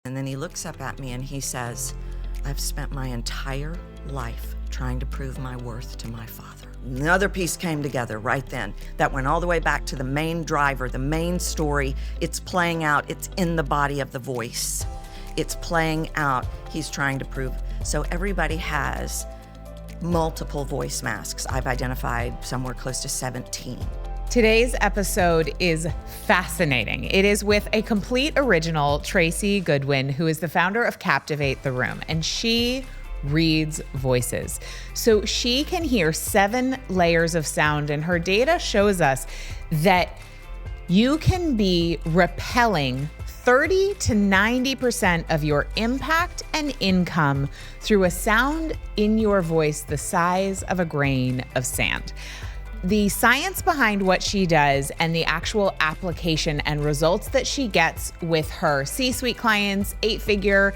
And then he looks up at me and he says, I've spent my entire life trying to prove my worth to my father. Another piece came together right then that went all the way back to the main driver, the main story. It's playing out. It's in the body of the voice. It's playing out. He's trying to prove. So everybody has multiple voice masks. I've identified somewhere close to 17. Today's episode is fascinating. It is with a complete original, Tracy Goodwin, who is the founder of Captivate the Room, and she reads voices. So she can hear 7 layers of sound, and her data shows us that you can be repelling 30 to 90% of your impact and income through a sound in your voice the size of a grain of sand. The science behind what she does and the actual application and results that she gets with her C-suite clients, 8-figure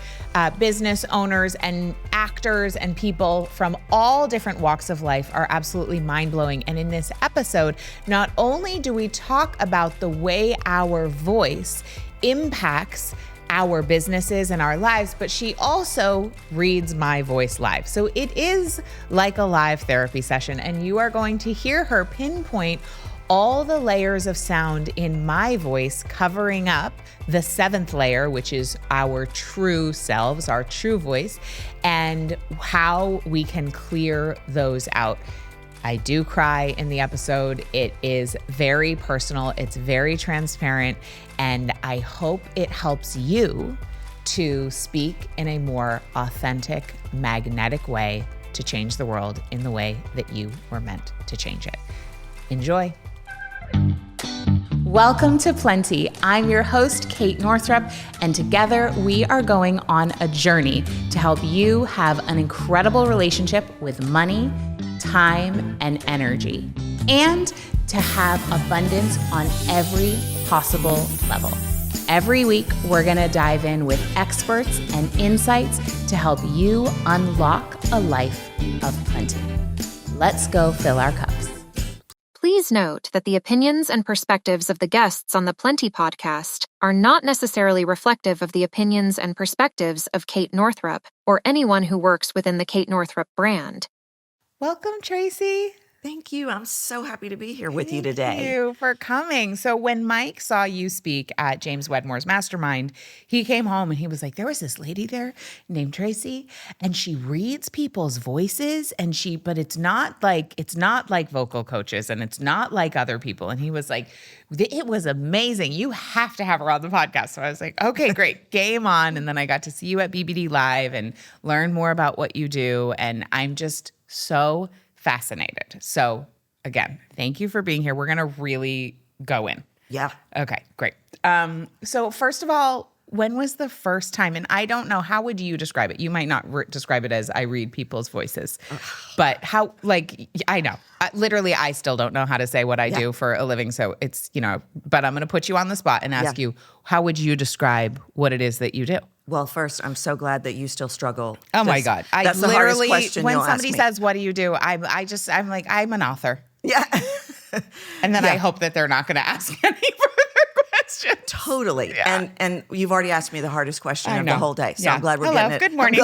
business owners and actors and people from all different walks of life are absolutely mind-blowing. And in this episode, not only do we talk about the way our voice impacts our businesses and our lives, but she also reads my voice live. So it is like a live therapy session, and you are going to hear her pinpoint all the layers of sound in my voice, covering up the 7th layer, which is our true selves, our true voice, and how we can clear those out. I do cry in the episode. It is very personal. It's very transparent. And I hope it helps you to speak in a more authentic, magnetic way to change the world in the way that you were meant to change it. Enjoy. Welcome to Plenty. I'm your host, Kate Northrup, and together we are going on a journey to help you have an incredible relationship with money, time, and energy, and to have abundance on every possible level. Every week, we're going to dive in with experts and insights to help you unlock a life of plenty. Let's go fill our cups. Please note that the opinions and perspectives of the guests on the Plenty podcast are not necessarily reflective of the opinions and perspectives of Kate Northrup or anyone who works within the Kate Northrup brand. Welcome, Tracy. Thank you. I'm so happy to be here with you today. Thank you for coming. So when Mike saw you speak at James Wedmore's Mastermind, he came home and he was like, there was this lady there named Tracy, and she reads people's voices, but it's not like vocal coaches, and it's not like other people. And he was like, it was amazing. You have to have her on the podcast. So I was like, okay, great. Game on. And then I got to see you at BBD Live and learn more about what you do. And I'm just so fascinated. So again, thank you for being here. We're going to really go in. Yeah. Okay, great. So first of all, when was the first time, and I don't know, how would you describe it? You might not describe it as I read people's voices, but how, I know. Literally, I still don't know how to say what I do for a living. So it's, but I'm going to put you on the spot and ask you, how would you describe what it is that you do? Well, first, I'm so glad that you still struggle. Oh my God. That's the hardest question when you'll somebody ask me. says, what do you do? I'm like, I'm an author. Yeah. And then I hope that they're not going to ask any further questions. Totally. Yeah. And you've already asked me the hardest question of the whole day. So Yeah. I'm glad we're Hello. getting it. Good morning.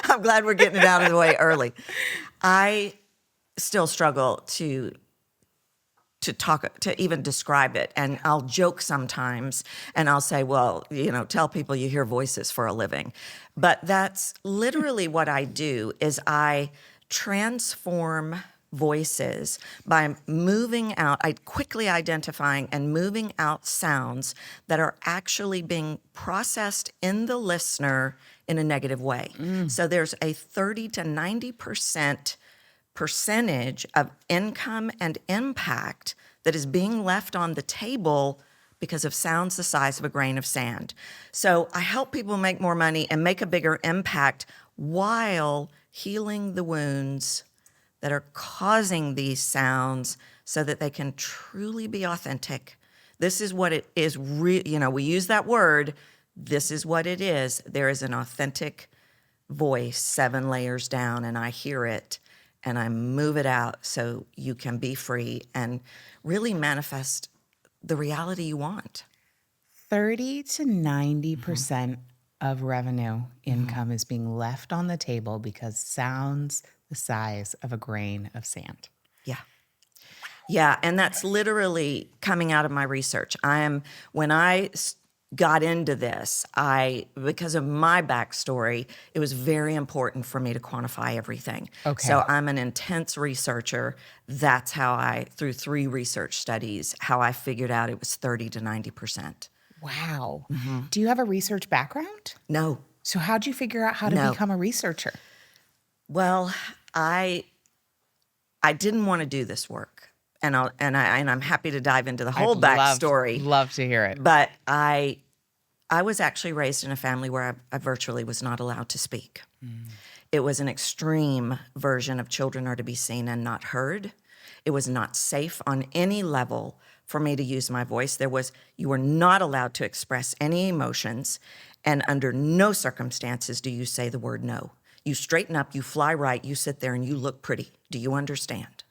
I'm glad we're getting it out of the way early. I still struggle to even describe it. And I'll joke sometimes and I'll say, well, tell people you hear voices for a living. But that's literally what I do is I transform voices by moving out, quickly identifying and moving out sounds that are actually being processed in the listener in a negative way. So there's a 30 to 90% percentage of income and impact that is being left on the table because of sounds the size of a grain of sand. So I help people make more money and make a bigger impact while healing the wounds that are causing these sounds so that they can truly be authentic. This is what it is. We use that word. This is what it is. There is an authentic voice 7 layers down, and I hear it, and I move it out so you can be free and really manifest the reality you want. 30 to 90% of revenue income is being left on the table because sounds the size of a grain of sand. Yeah. Yeah, and that's literally coming out of my research. When I got into this, because of my backstory, it was very important for me to quantify everything. Okay. So I'm an intense researcher. That's how through 3 research studies, how I figured out it was 30 to 90%. Wow. Do you have a research background? No. So how'd you figure out how to No. become a researcher? Well, I didn't want to do this work. And I'm happy to dive into the whole backstory. Love to hear it. But I was actually raised in a family where I virtually was not allowed to speak. It was an extreme version of children are to be seen and not heard. It was not safe on any level for me to use my voice. You were not allowed to express any emotions, and under no circumstances do you say the word no. You straighten up, you fly right, you sit there and you look pretty. Do you understand?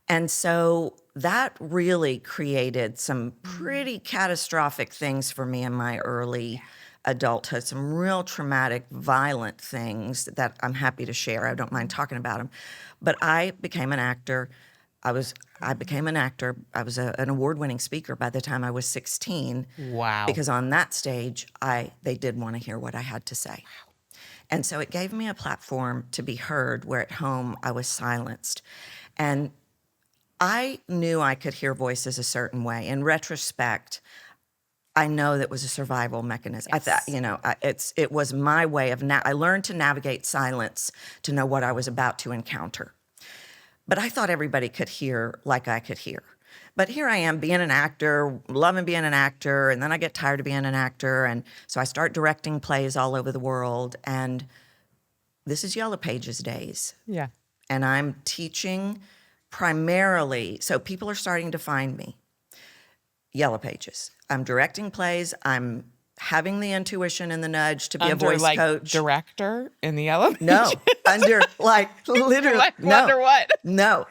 And so that really created some pretty catastrophic things for me in my early adulthood, some real traumatic, violent things that I'm happy to share. I don't mind talking about them. But I became an actor. I became an actor. I was an award-winning speaker by the time I was 16. Wow. Because on that stage, they did want to hear what I had to say. And so it gave me a platform to be heard where at home I was silenced. And I knew I could hear voices a certain way. In retrospect, I know that was a survival mechanism. Yes. I thought, it was my way of, I learned to navigate silence to know what I was about to encounter. But I thought everybody could hear like I could hear. But here I am being an actor, loving being an actor, and then I get tired of being an actor, and so I start directing plays all over the world, and this is Yellow Pages days. Yeah. And I'm teaching primarily, so people are starting to find me. Yellow Pages. I'm directing plays. I'm having the intuition and the nudge to be a voice coach. Director in the Yellow? No, under literally. Under what? No,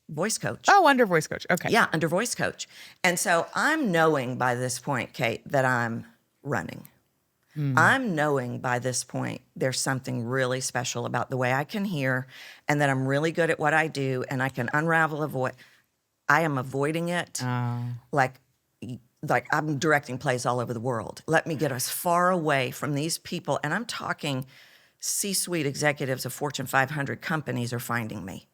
voice coach. Oh, under voice coach. Okay. Yeah, under voice coach. And so I'm knowing by this point, Kate, that I'm running. I'm knowing by this point there's something really special about the way I can hear and that I'm really good at what I do and I can unravel a voice. I am avoiding it like I'm directing plays all over the world. Let me get as far away from these people. And I'm talking C-suite executives of Fortune 500 companies are finding me.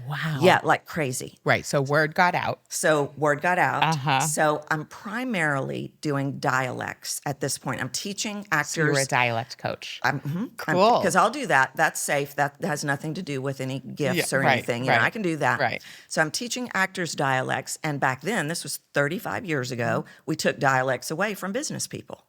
Wow. Yeah, like crazy. Right. So word got out. So I'm primarily doing dialects at this point. I'm teaching actors. So you're a dialect coach. Cool. Because I'll do that. That's safe. That has nothing to do with any gifts or anything. You know, I can do that. Right. So I'm teaching actors dialects. And back then, this was 35 years ago, we took dialects away from business people.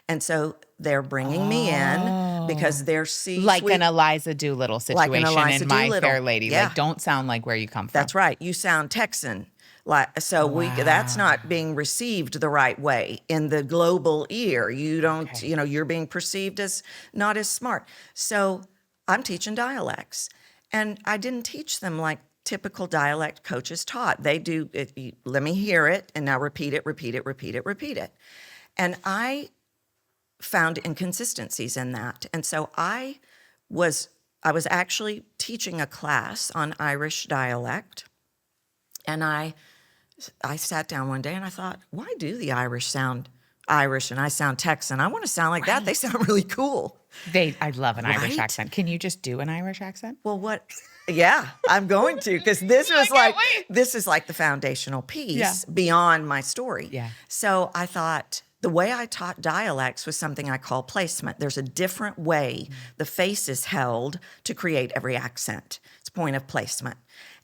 And so they're bringing me in because they're C-suite. Like an Eliza Doolittle situation in My Fair Lady. Yeah. Like, don't sound like where you come from. That's right. You sound Texan. That's not being received the right way in the global ear. You don't, you're being perceived as not as smart. So I'm teaching dialects. And I didn't teach them like typical dialect coaches taught. They do it, let me hear it, and now repeat it, repeat it, repeat it, repeat it. And I found inconsistencies in that. And so I was actually teaching a class on Irish dialect. And I sat down one day and I thought, why do the Irish sound Irish and I sound Texan? I want to sound like that. They sound really cool. I love an Irish accent. Can you just do an Irish accent? Well, what? Yeah, I'm going to, because this is like the foundational piece beyond my story. Yeah. So I thought, the way I taught dialects was something I call placement. There's a different way the face is held to create every accent. It's point of placement.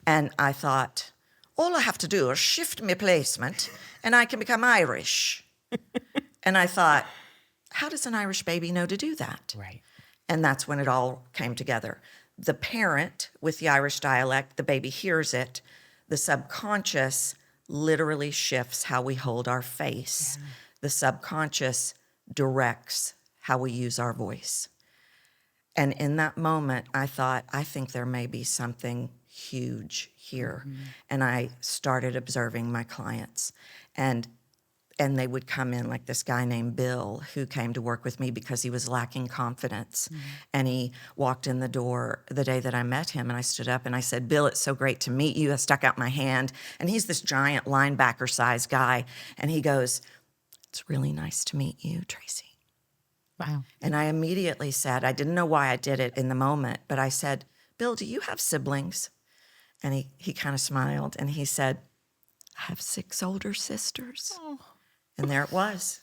And I thought, all I have to do is shift my placement and I can become Irish. And I thought, how does an Irish baby know to do that? Right. And that's when it all came together. The parent with the Irish dialect, the baby hears it. The subconscious literally shifts how we hold our face. Yeah. The subconscious directs how we use our voice. And in that moment, I thought, I think there may be something huge here. Mm-hmm. And I started observing my clients. And and they would come in, like this guy named Bill, who came to work with me because he was lacking confidence. And he walked in the door the day that I met him, and I stood up and I said, Bill, it's so great to meet you. I stuck out my hand, and he's this giant linebacker-sized guy. And he goes, it's really nice to meet you, Tracy. Wow. And I immediately said, I didn't know why I did it in the moment, but I said, Bill, do you have siblings? And he kind of smiled, and he said, I have 6 older sisters. Oh. And there it was.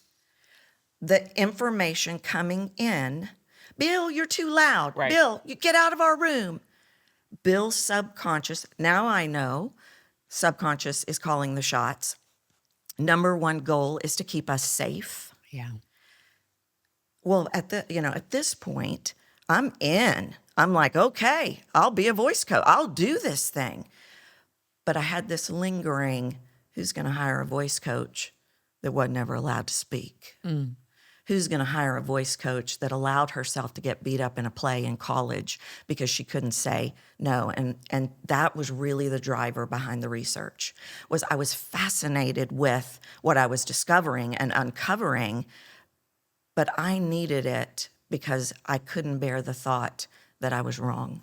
The information coming in, Bill, you're too loud. Right. Bill, you get out of our room. Bill's subconscious, now I know, subconscious is calling the shots. Number one goal is to keep us safe. Yeah. Well, at this point, I'm in. I'm like, okay, I'll be a voice coach. I'll do this thing. But I had this lingering, who's going to hire a voice coach that wasn't ever allowed to speak? Who's going to hire a voice coach that allowed herself to get beat up in a play in college because she couldn't say no? And that was really the driver behind the research, was I was fascinated with what I was discovering and uncovering, but I needed it because I couldn't bear the thought that I was wrong.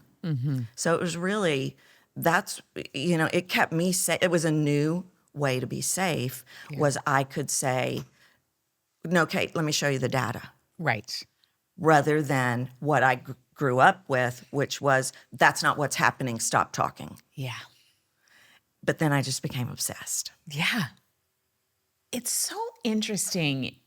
So it was really, it kept me safe. It was a new way to be safe, was I could say, no, Kate, let me show you the data. Right. Rather than what I grew up with, which was, that's not what's happening, stop talking. Yeah. But then I just became obsessed. Yeah. It's so interesting.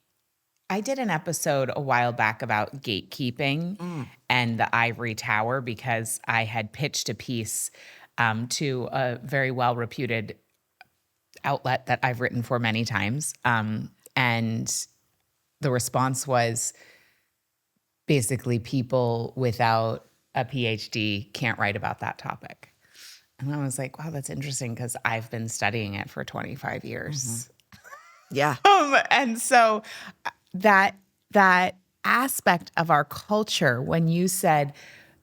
I did an episode a while back about gatekeeping and the ivory tower because I had pitched a piece to a very well-reputed outlet that I've written for many times. And the response was basically people without a PhD can't write about that topic. And I was like, wow, that's interesting because I've been studying it for 25 years. Yeah. And so that aspect of our culture, when you said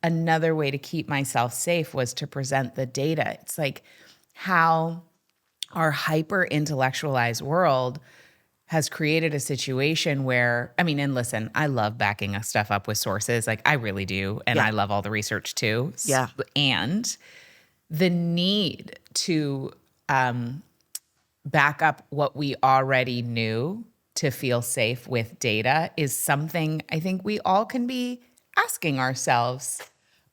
another way to keep myself safe was to present the data, it's like how our hyper-intellectualized world has created a situation where, and listen, I love backing stuff up with sources. Like, I really do. And I love all the research too. Yeah. And the need to back up what we already knew to feel safe with data is something I think we all can be asking ourselves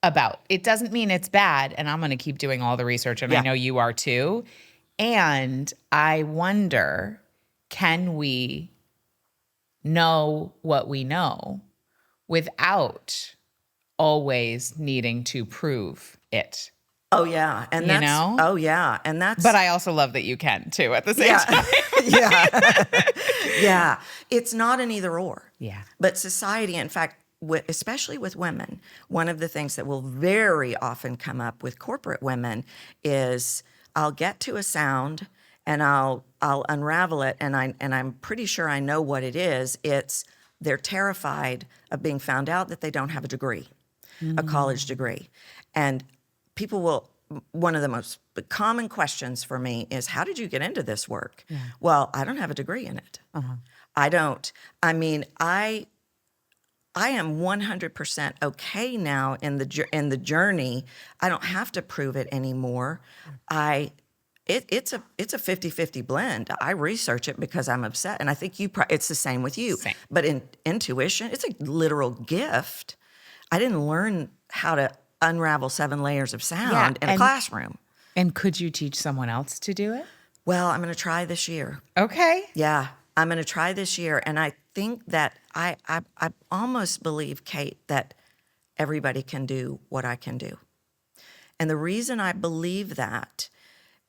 about. It doesn't mean it's bad, and I'm going to keep doing all the research, and I know you are too. And I wonder, can we know what we know without always needing to prove it? Oh, yeah. And You that's, know? oh, yeah. And that's, But I also love that you can too at the same time. Yeah. It's not an either or. Yeah. But society, in fact, especially with women, one of the things that will very often come up with corporate women is I'll get to a sound and I'll unravel it, and I'm pretty sure I know what it is. It's they're terrified of being found out that they don't have a degree, a college degree. And people will, one of the most common questions for me is, how did you get into this work? Yeah. Well, I don't have a degree in it. I don't. I am 100% okay now in the journey. I don't have to prove it anymore. It's a 50-50 blend. I research it because I'm upset, and I think it's the same with you. Same. But in intuition, it's a literal gift. I didn't learn how to unravel 7 layers of sound in a classroom. And could you teach someone else to do it? Well, I'm going to try this year. Okay. Yeah, I'm going to try this year, and I think that I almost believe, Kate, that everybody can do what I can do. And the reason I believe that,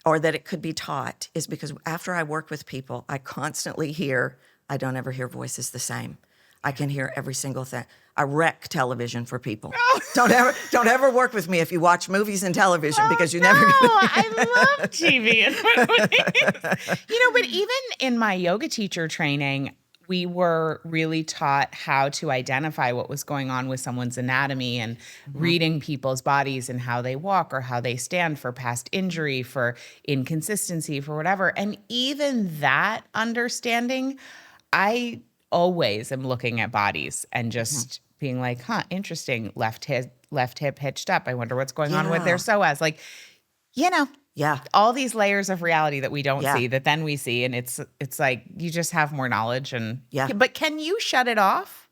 or that it could be taught, is because after I work with people, I constantly hear, I don't ever hear voices the same. I can hear every single thing. I wreck television for people. Don't ever work with me if you watch movies and television because you never. I love TV and movies. But even in my yoga teacher training, we were really taught how to identify what was going on with someone's anatomy and reading people's bodies and how they walk or how they stand for past injury, for inconsistency, for whatever. And even that understanding, I always am looking at bodies and just being like, interesting. Left hip hitched up. I wonder what's going on with their psoas. Like, Yeah. all these layers of reality that we don't Yeah. see that then we see, and it's like you just have more knowledge. And Yeah. but can you shut it off?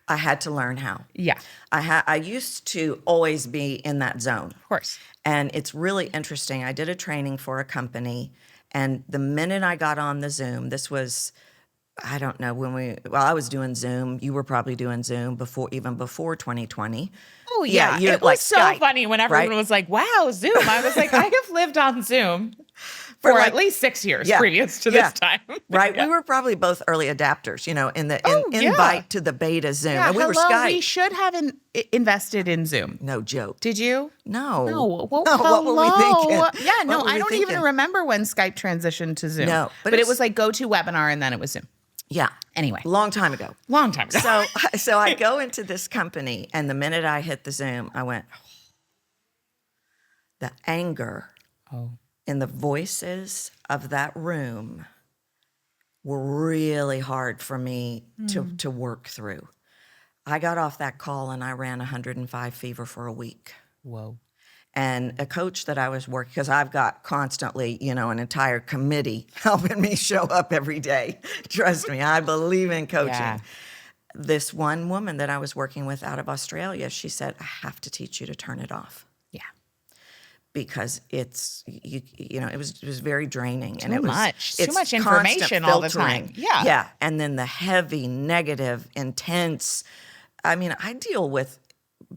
I had to learn how. Yeah, I used to always be in that zone. of course. And it's really interesting. I did a training for a company, and the minute I got on the Zoom, this was, I don't know, I was doing Zoom. You were probably doing Zoom even before 2020. Oh yeah, you're it was like so Skype, funny when everyone right? was like, "Wow, Zoom!" I was like, "I have lived on Zoom for like- at least 6 years Yeah. previous to Yeah. this time." Right? Yeah. We were probably both early adapters, in the yeah. invite to the beta Zoom. Yeah, And we were hello, Skype. we should have invested in Zoom. No joke. Did you? No. No. Well, No, what were we hello. thinking? Yeah, no, What were I we don't even thinking? remember when Skype transitioned to Zoom. No, but but it it's- was like GoToWebinar and then it was Zoom. Yeah. Anyway. Long time ago. Long time ago. So I go into this company, and the minute I hit the Zoom, I went, the anger in the voices of that room were really hard for me to work through. I got off that call and I ran 105 fever for a week. Whoa. And a coach that I was working, because I've got constantly, an entire committee helping me show up every day. Trust me, I believe in coaching. Yeah. This one woman that I was working with out of Australia, she said, I have to teach you to turn it off. Yeah. Because it's, it was very draining. Too and it was, much. it's Too much constant information all the filtering. time. Yeah. Yeah. And then the heavy, negative, intense, I deal with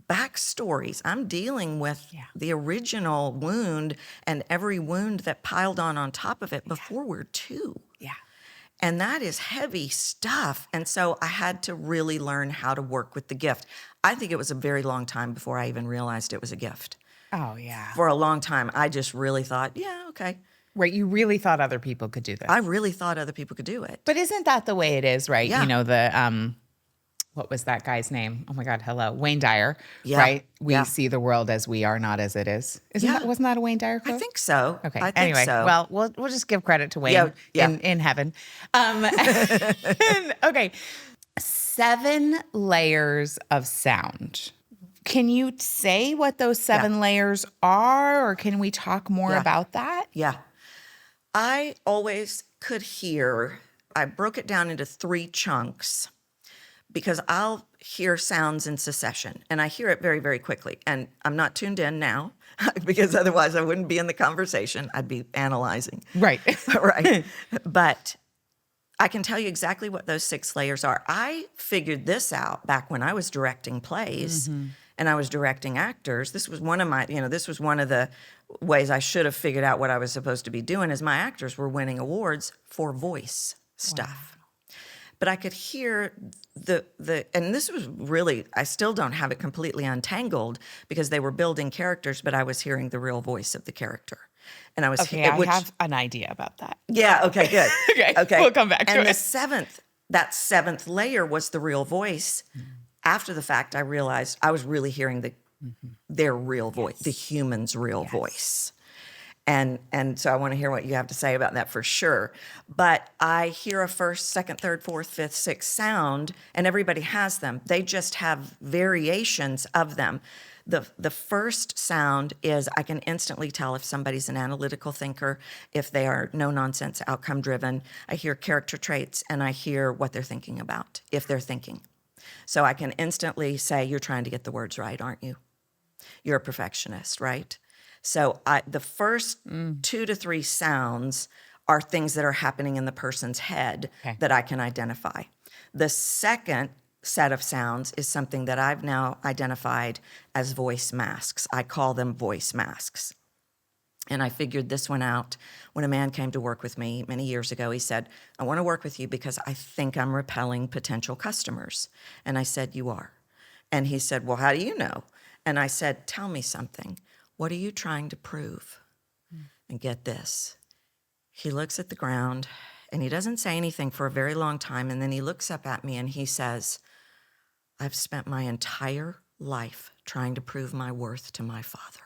backstories. I'm dealing with the original wound and every wound that piled on top of it before we're two. Yeah. And that is heavy stuff. And so I had to really learn how to work with the gift. I think it was a very long time before I even realized it was a gift. Oh, yeah. For a long time, I just really thought, yeah, okay. Right. You really thought other people could do this. I really thought other people could do it. But isn't that the way it is, right? Yeah. What was that guy's name? Oh my God, hello. Wayne Dyer, Yeah. right? We Yeah. see the world as we are, not as it is. Wasn't that a Wayne Dyer quote? I think so. Okay. I think Anyway, so. well, we'll just give credit to Wayne Yeah. in heaven. Okay. 7 layers of sound. Can you say what those 7 layers are, or can we talk more about that? Yeah. I always could hear, I broke it down into 3 chunks because I'll hear sounds in succession and I hear it very, very quickly. And I'm not tuned in now because otherwise I wouldn't be in the conversation. I'd be analyzing. Right. Right. But I can tell you exactly what those 6 layers are. I figured this out back when I was directing plays and I was directing actors. This was one of my, this was one of the ways I should have figured out what I was supposed to be doing as my actors were winning awards for voice stuff. But I could hear and this was really, I still don't have it completely untangled because they were building characters, but I was hearing the real voice of the character. And I was Okay, I have an idea about that. Yeah, okay, good. Okay, we'll come back to and it. that 7th layer was the real voice. After the fact, I realized I was really hearing their real voice, the human's real voice. And so I want to hear what you have to say about that for sure. But I hear a 1st, 2nd, 3rd, 4th, 5th, 6th sound, and everybody has them. They just have variations of them. The first sound is I can instantly tell if somebody's an analytical thinker, if they are no-nonsense, outcome-driven. I hear character traits, and I hear what they're thinking about, if they're thinking. So I can instantly say, you're trying to get the words right, aren't you? You're a perfectionist, right? So the first 2 to 3 sounds are things that are happening in the person's head that I can identify. The second set of sounds is something that I've now identified as voice masks. I call them voice masks. And I figured this one out when a man came to work with me many years ago. He said, I want to work with you because I think I'm repelling potential customers. And I said, you are. And he said, well, how do you know? And I said, tell me something. What are you trying to prove? And get this. He looks at the ground And he doesn't say anything for a very long time. And then he looks up at me and he says, I've spent my entire life trying to prove my worth to my father.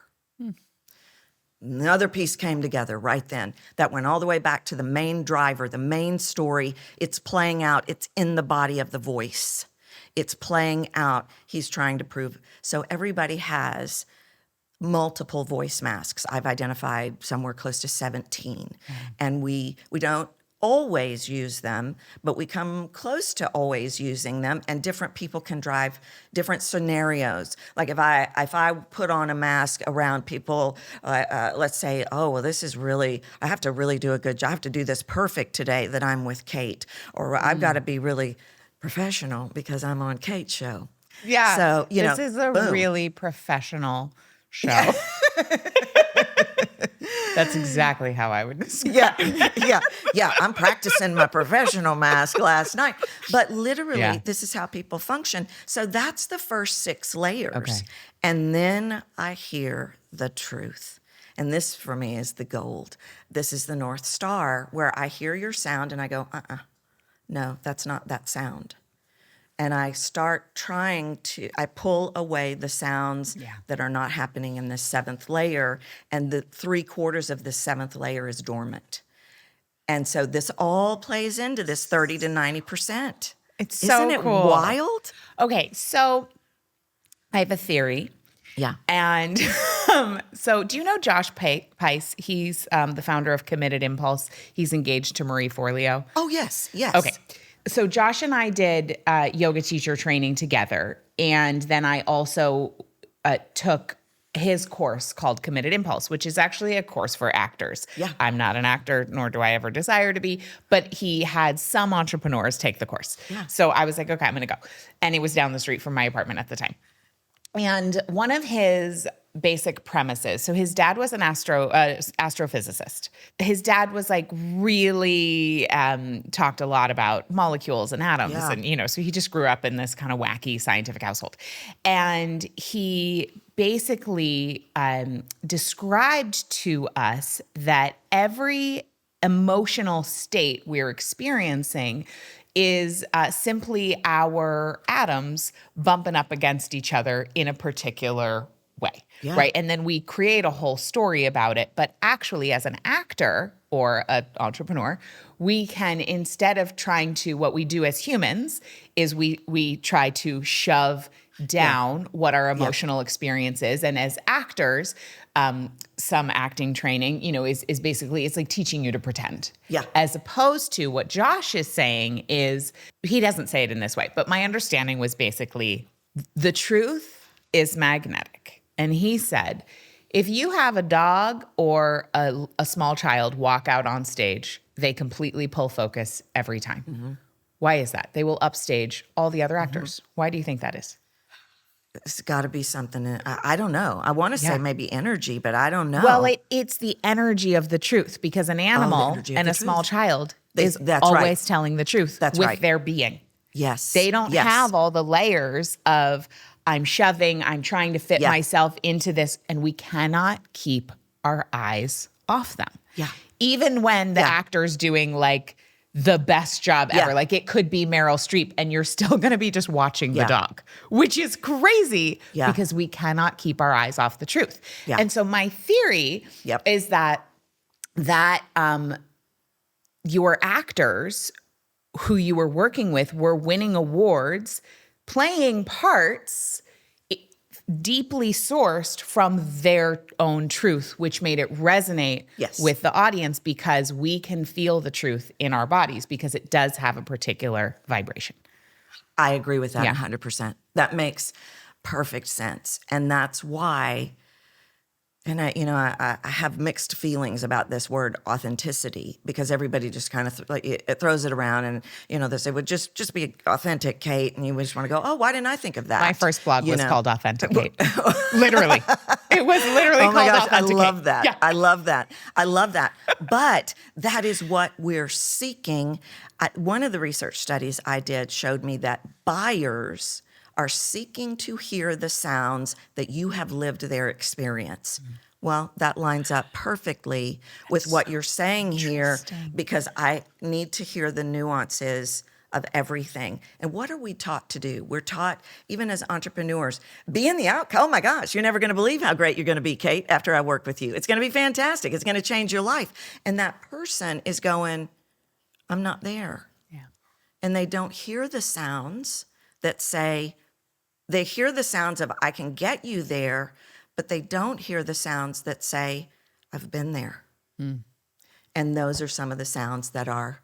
Another piece came together right then that went all the way back to the main driver, the main story. It's playing out. It's in the body of the voice. It's playing out. He's trying to prove. So everybody has multiple voice masks. I've identified somewhere close to 17. And we don't always use them, but we come close to always using them, and different people can drive different scenarios. Like if I put on a mask around people, let's say, oh, well, this is really, I have to really do a good job. I have to do this perfect today that I'm with Kate, or I've got to be really professional because I'm on Kate's show. Yeah. So, this is a boom. really professional show. That's exactly how I would describe it. Yeah. I'm practicing my professional mask last night. But literally, this is how people function. So that's the first 6 layers. Okay. And then I hear the truth. And this, for me, is the gold. This is the North Star, where I hear your sound and I go, no, that's not that sound. And I start I pull away the sounds that are not happening in this 7th layer, and the 3/4 of the 7th layer is dormant. And so this all plays into this 30 to 90%. It's so Isn't it cool. wild? Okay, so I have a theory. Yeah. And so do you know Josh Peiss? He's the founder of Committed Impulse. He's engaged to Marie Forleo. Oh, yes. Okay. So Josh and I did yoga teacher training together. And then I also took his course called Committed Impulse, which is actually a course for actors. Yeah. I'm not an actor, nor do I ever desire to be, but he had some entrepreneurs take the course. Yeah. So I was like, okay, I'm going to go. And it was down the street from my apartment at the time. And one of his basic premises, so his dad was an astrophysicist. His dad was like really talked a lot about molecules and atoms. Yeah. And, so he just grew up in this kind of wacky scientific household. And he basically described to us that every emotional state we're experiencing is simply our atoms bumping up against each other in a particular way, right? And then we create a whole story about it. But actually, as an actor or an entrepreneur, we can, instead of trying to, what we do as humans is we try to shove down what our emotional experience is. And as actors, some acting training, is basically, it's like teaching you to pretend. Yeah. As opposed to what Josh is saying is, he doesn't say it in this way, but my understanding was basically the truth is magnetic. And he said, if you have a dog or a small child walk out on stage, they completely pull focus every time. Mm-hmm. Why is that? They will upstage all the other actors. Mm-hmm. Why do you think that is? It's got to be something. I don't know. I want to say maybe energy, but I don't know. Well, it's the energy of the truth, because an animal and a small child is always telling the truth with their being. Yes. They don't have all the layers of I'm shoving, I'm trying to fit myself into this, and we cannot keep our eyes off them. Yeah. Even when the actor's doing like the best job ever. Like it could be Meryl Streep and you're still going to be just watching the dog, which is crazy because we cannot keep our eyes off the truth. Yeah. And so my theory is that your actors who you were working with were winning awards, playing parts deeply sourced from their own truth, which made it resonate with the audience, because we can feel the truth in our bodies because it does have a particular vibration. I agree with that 100%. That makes perfect sense. And that's why, and I have mixed feelings about this word authenticity, because everybody just kind of it throws it around, and they say, well, just be authentic, Kate, and you just want to go, oh, why didn't I think of that? My first blog was called Authentic Kate. Literally. It was literally called Authentic Kate. I love that. Yeah. I love that. I love that. But that is what we're seeking. One of the research studies I did showed me that buyers are seeking to hear the sounds that you have lived their experience. Well, that lines up perfectly with what you're saying here, because I need to hear the nuances of everything. And what are we taught to do? We're taught, even as entrepreneurs, be in the outcome. Oh my gosh, you're never going to believe how great you're going to be, Kate, after I work with you. It's going to be fantastic. It's going to change your life. And that person is going, I'm not there. Yeah. And they don't hear the sounds that say, they hear the sounds of, I can get you there, but they don't hear the sounds that say, I've been there. And those are some of the sounds that are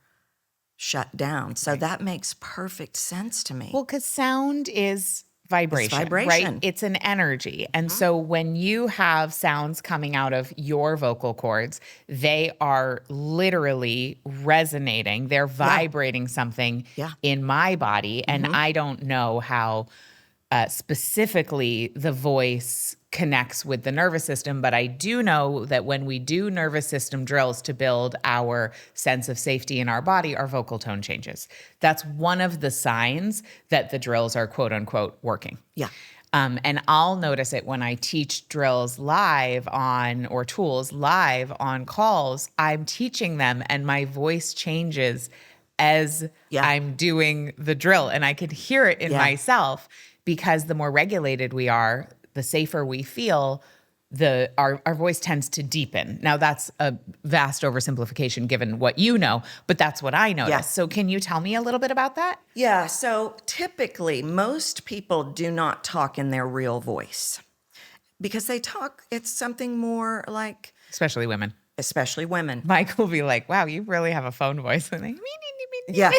shut down. So that makes perfect sense to me. Well, because sound is vibration, right? It's an energy. And so when you have sounds coming out of your vocal cords, they are literally resonating. They're vibrating something in my body. And I don't know how specifically the voice connects with the nervous system, but I do know that when we do nervous system drills to build our sense of safety in our body, our vocal tone changes. That's one of the signs that the drills are quote unquote working. Yeah. And I'll notice it when I teach drills live on, or tools live on calls. I'm teaching them and my voice changes as I'm doing the drill, and I could hear it in myself, because the more regulated we are, the safer we feel, our voice tends to deepen. Now, that's a vast oversimplification given what you know, but that's what I noticed. Yes. So can you tell me a little bit about that? Yeah. So typically, most people do not talk in their real voice because they talk, it's something more like, Especially women. Mike will be like, wow, you really have a phone voice. And like, Yeah.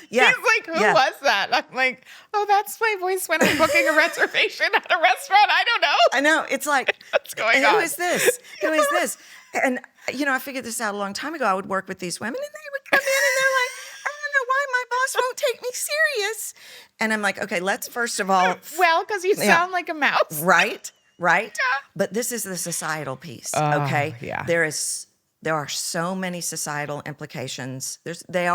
He's like, who was that? I'm like, oh, that's my voice when I'm booking a reservation at a restaurant. I don't know. I know. It's like, what's going on? Who is this? Who is this? And, I figured this out a long time ago. I would work with these women and they would come in and they're like, I don't know why my boss won't take me serious. And I'm like, okay, let's first of all. Well, because you sound like a mouse. Right. Yeah. But this is the societal piece, Oh, okay? yeah. There are so many societal implications. They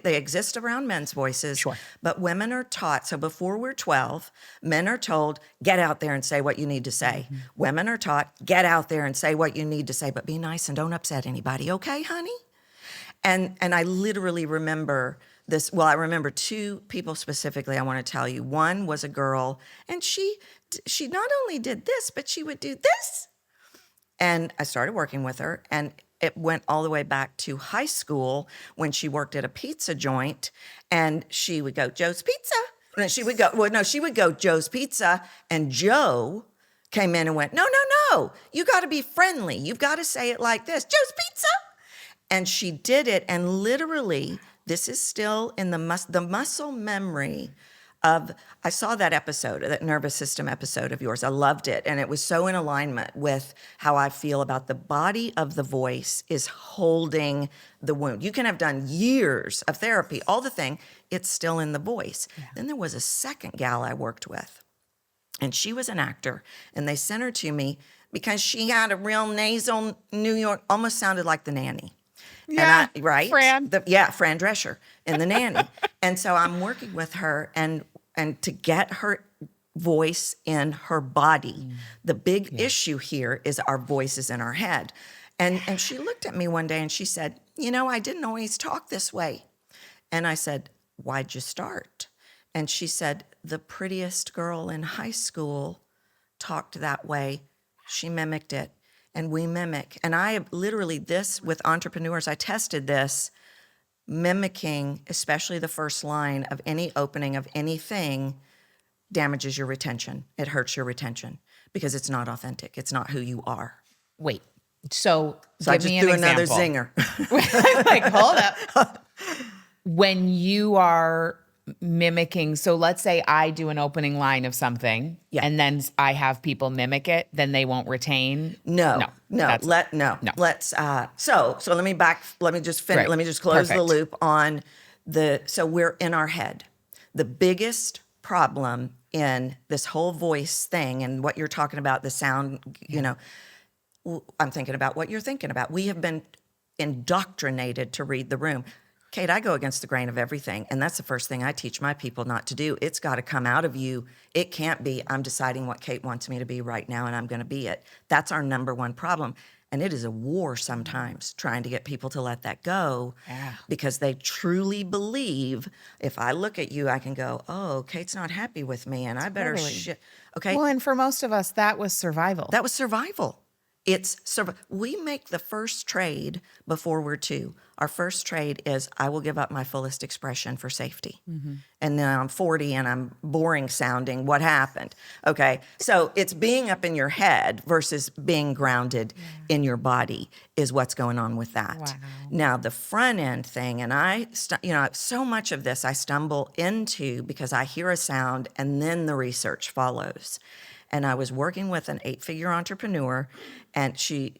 exist around men's voices, Sure. But women are taught. So before we're 12, men are told, get out there and say what you need to say. Women are taught, get out there and say what you need to say, but be nice and don't upset anybody, okay, honey? And I literally remember this. Well, I remember two people specifically I want to tell you. One was a girl, and she not only did this, but she would do this. And I started working with her, and it went all the way back to high school when she worked at a pizza joint, and she would go, Joe's Pizza. And she would go, Joe's Pizza. And Joe came in and went, no, you got to be friendly. You've got to say it like this, Joe's Pizza. And she did it, and literally, this is still in the muscle memory of, I saw that episode, that nervous system episode of yours. I loved it. And it was so in alignment with how I feel about the body of the voice is holding the wound. You can have done years of therapy, all the thing, it's still in the voice. Yeah. Then there was a second gal I worked with, and she was an actor, and they sent her to me because she had a real nasal New York, almost sounded like the nanny. Yeah, and right? Fran. Fran Drescher in The Nanny. And so I'm working with her and to get her voice in her body. The big issue here is our voices in our head. And she looked at me one day and she said, I didn't always talk this way. And I said, why'd you start? And she said, the prettiest girl in high school talked that way. She mimicked it. And we mimic. And I literally, this with entrepreneurs, I tested this, mimicking, especially the first line of any opening of anything, damages your retention. It hurts your retention because it's not authentic. It's not who you are. Wait, so I give just me an threw example. another zinger. Like, hold up. When you are mimicking, so let's say I do an opening line of something, and then I have people mimic it, then they won't retain. No. Let's so let me just close the loop on so we're in our head. The biggest problem in this whole voice thing and what you're talking about, the sound, I'm thinking about what you're thinking about. We have been indoctrinated to read the room. Kate, I go against the grain of everything. And that's the first thing I teach my people not to do. It's got to come out of you. It can't be, I'm deciding what Kate wants me to be right now and I'm going to be it. That's our number one problem. And it is a war sometimes trying to get people to let that go because they truly believe if I look at you, I can go, oh, Kate's not happy with me and I better shit. Okay. Well, and for most of us, that was survival. That was survival. We make the first trade before we're 2. Our first trade is I will give up my fullest expression for safety. And then I'm 40 and I'm boring sounding. What happened? Okay. So it's being up in your head versus being grounded in your body is what's going on with that. Wow. Now, the front end thing, and so much of this I stumble into because I hear a sound and then the research follows. And I was working with an 8-figure entrepreneur, and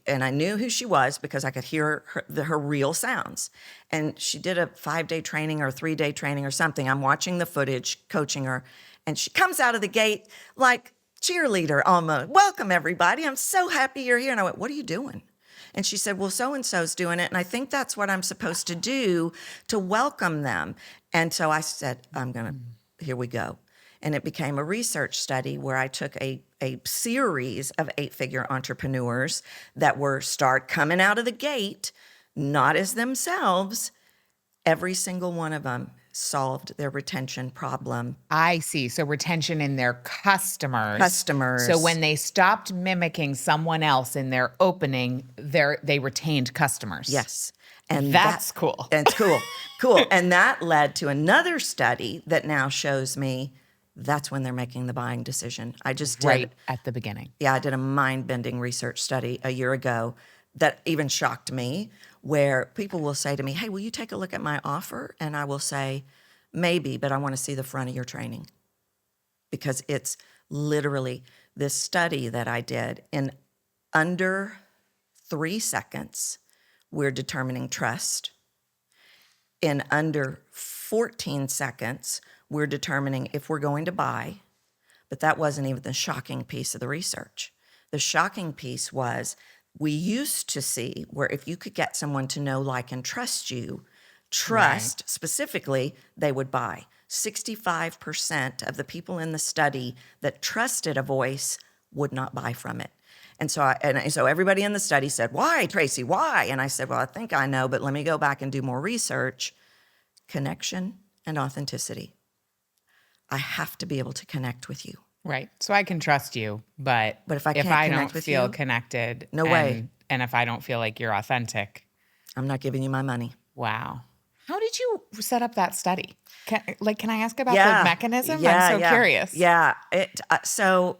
I knew who she was because I could hear her real sounds. And she did a 5-day training or 3-day training or something. I'm watching the footage, coaching her, and she comes out of the gate like cheerleader almost. Welcome, everybody. I'm so happy you're here. And I went, what are you doing? And she said, well, so-and-so's doing it, and I think that's what I'm supposed to do to welcome them. And so I said, here we go. And it became a research study where I took a series of 8-figure entrepreneurs that were coming out of the gate, not as themselves. Every single one of them solved their retention problem. I see. So retention in their customers. Customers. So when they stopped mimicking someone else in their opening, they retained customers. Yes. And that's cool. And it's cool. Cool. And that led to another study that now shows me that's when they're making the buying decision. I just did. Right at the beginning. Yeah, I did a mind-bending research study a year ago that even shocked me, where people will say to me, hey, will you take a look at my offer? And I will say, maybe, but I want to see the front of your training. Because it's literally this study that I did in under 3 seconds, we're determining trust. In under 14 seconds, we're determining if we're going to buy, but that wasn't even the shocking piece of the research. The shocking piece was we used to see where if you could get someone to know, like, and trust you, specifically, they would buy. 65% of the people in the study that trusted a voice would not buy from it. And so everybody in the study said, why, Tracy, why? And I said, well, I think I know, but let me go back and do more research. Connection and authenticity. I have to be able to connect with you. Right. So I can trust you, but if I don't feel connected, no way. And if I don't feel like you're authentic, I'm not giving you my money. Wow. How did you set up that study? Can I ask about the mechanism? I'm so curious. Yeah. So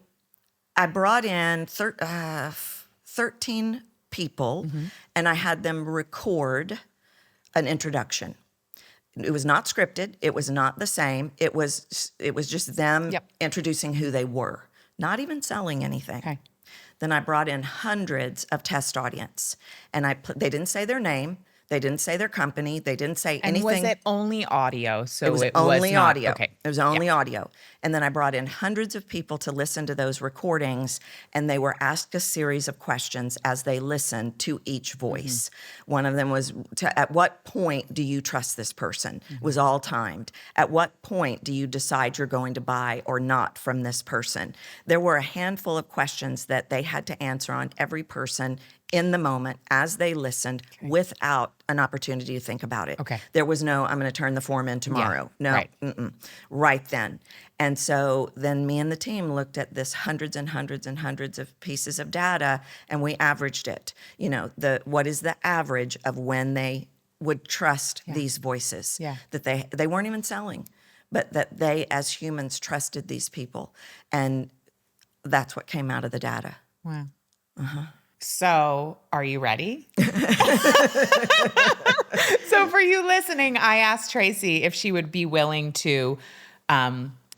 I brought in 13 people, and I had them record an introduction. It was not scripted. It was not the same. It was just them introducing who they were, not even selling anything. Okay. Then I brought in hundreds of test audience, and they didn't say their name. They didn't say their company. They didn't say anything. And was it only audio? So it was only audio. Okay. It was only audio. And then I brought in hundreds of people to listen to those recordings, and they were asked a series of questions as they listened to each voice. One of them was, at what point do you trust this person? It was all timed. At what point do you decide you're going to buy or not from this person? There were a handful of questions that they had to answer on every person in the moment as they listened without an opportunity to think about it. Okay. There was no, I'm going to turn the form in tomorrow. No, right. Right then. And so then me and the team looked at this hundreds and hundreds and hundreds of pieces of data, and we averaged it. You know, what is the average of when they would trust these voices that they weren't even selling, but that they as humans trusted these people. And that's what came out of the data. Wow. So, are you ready? So, for you listening, I asked Tracy if she would be willing to,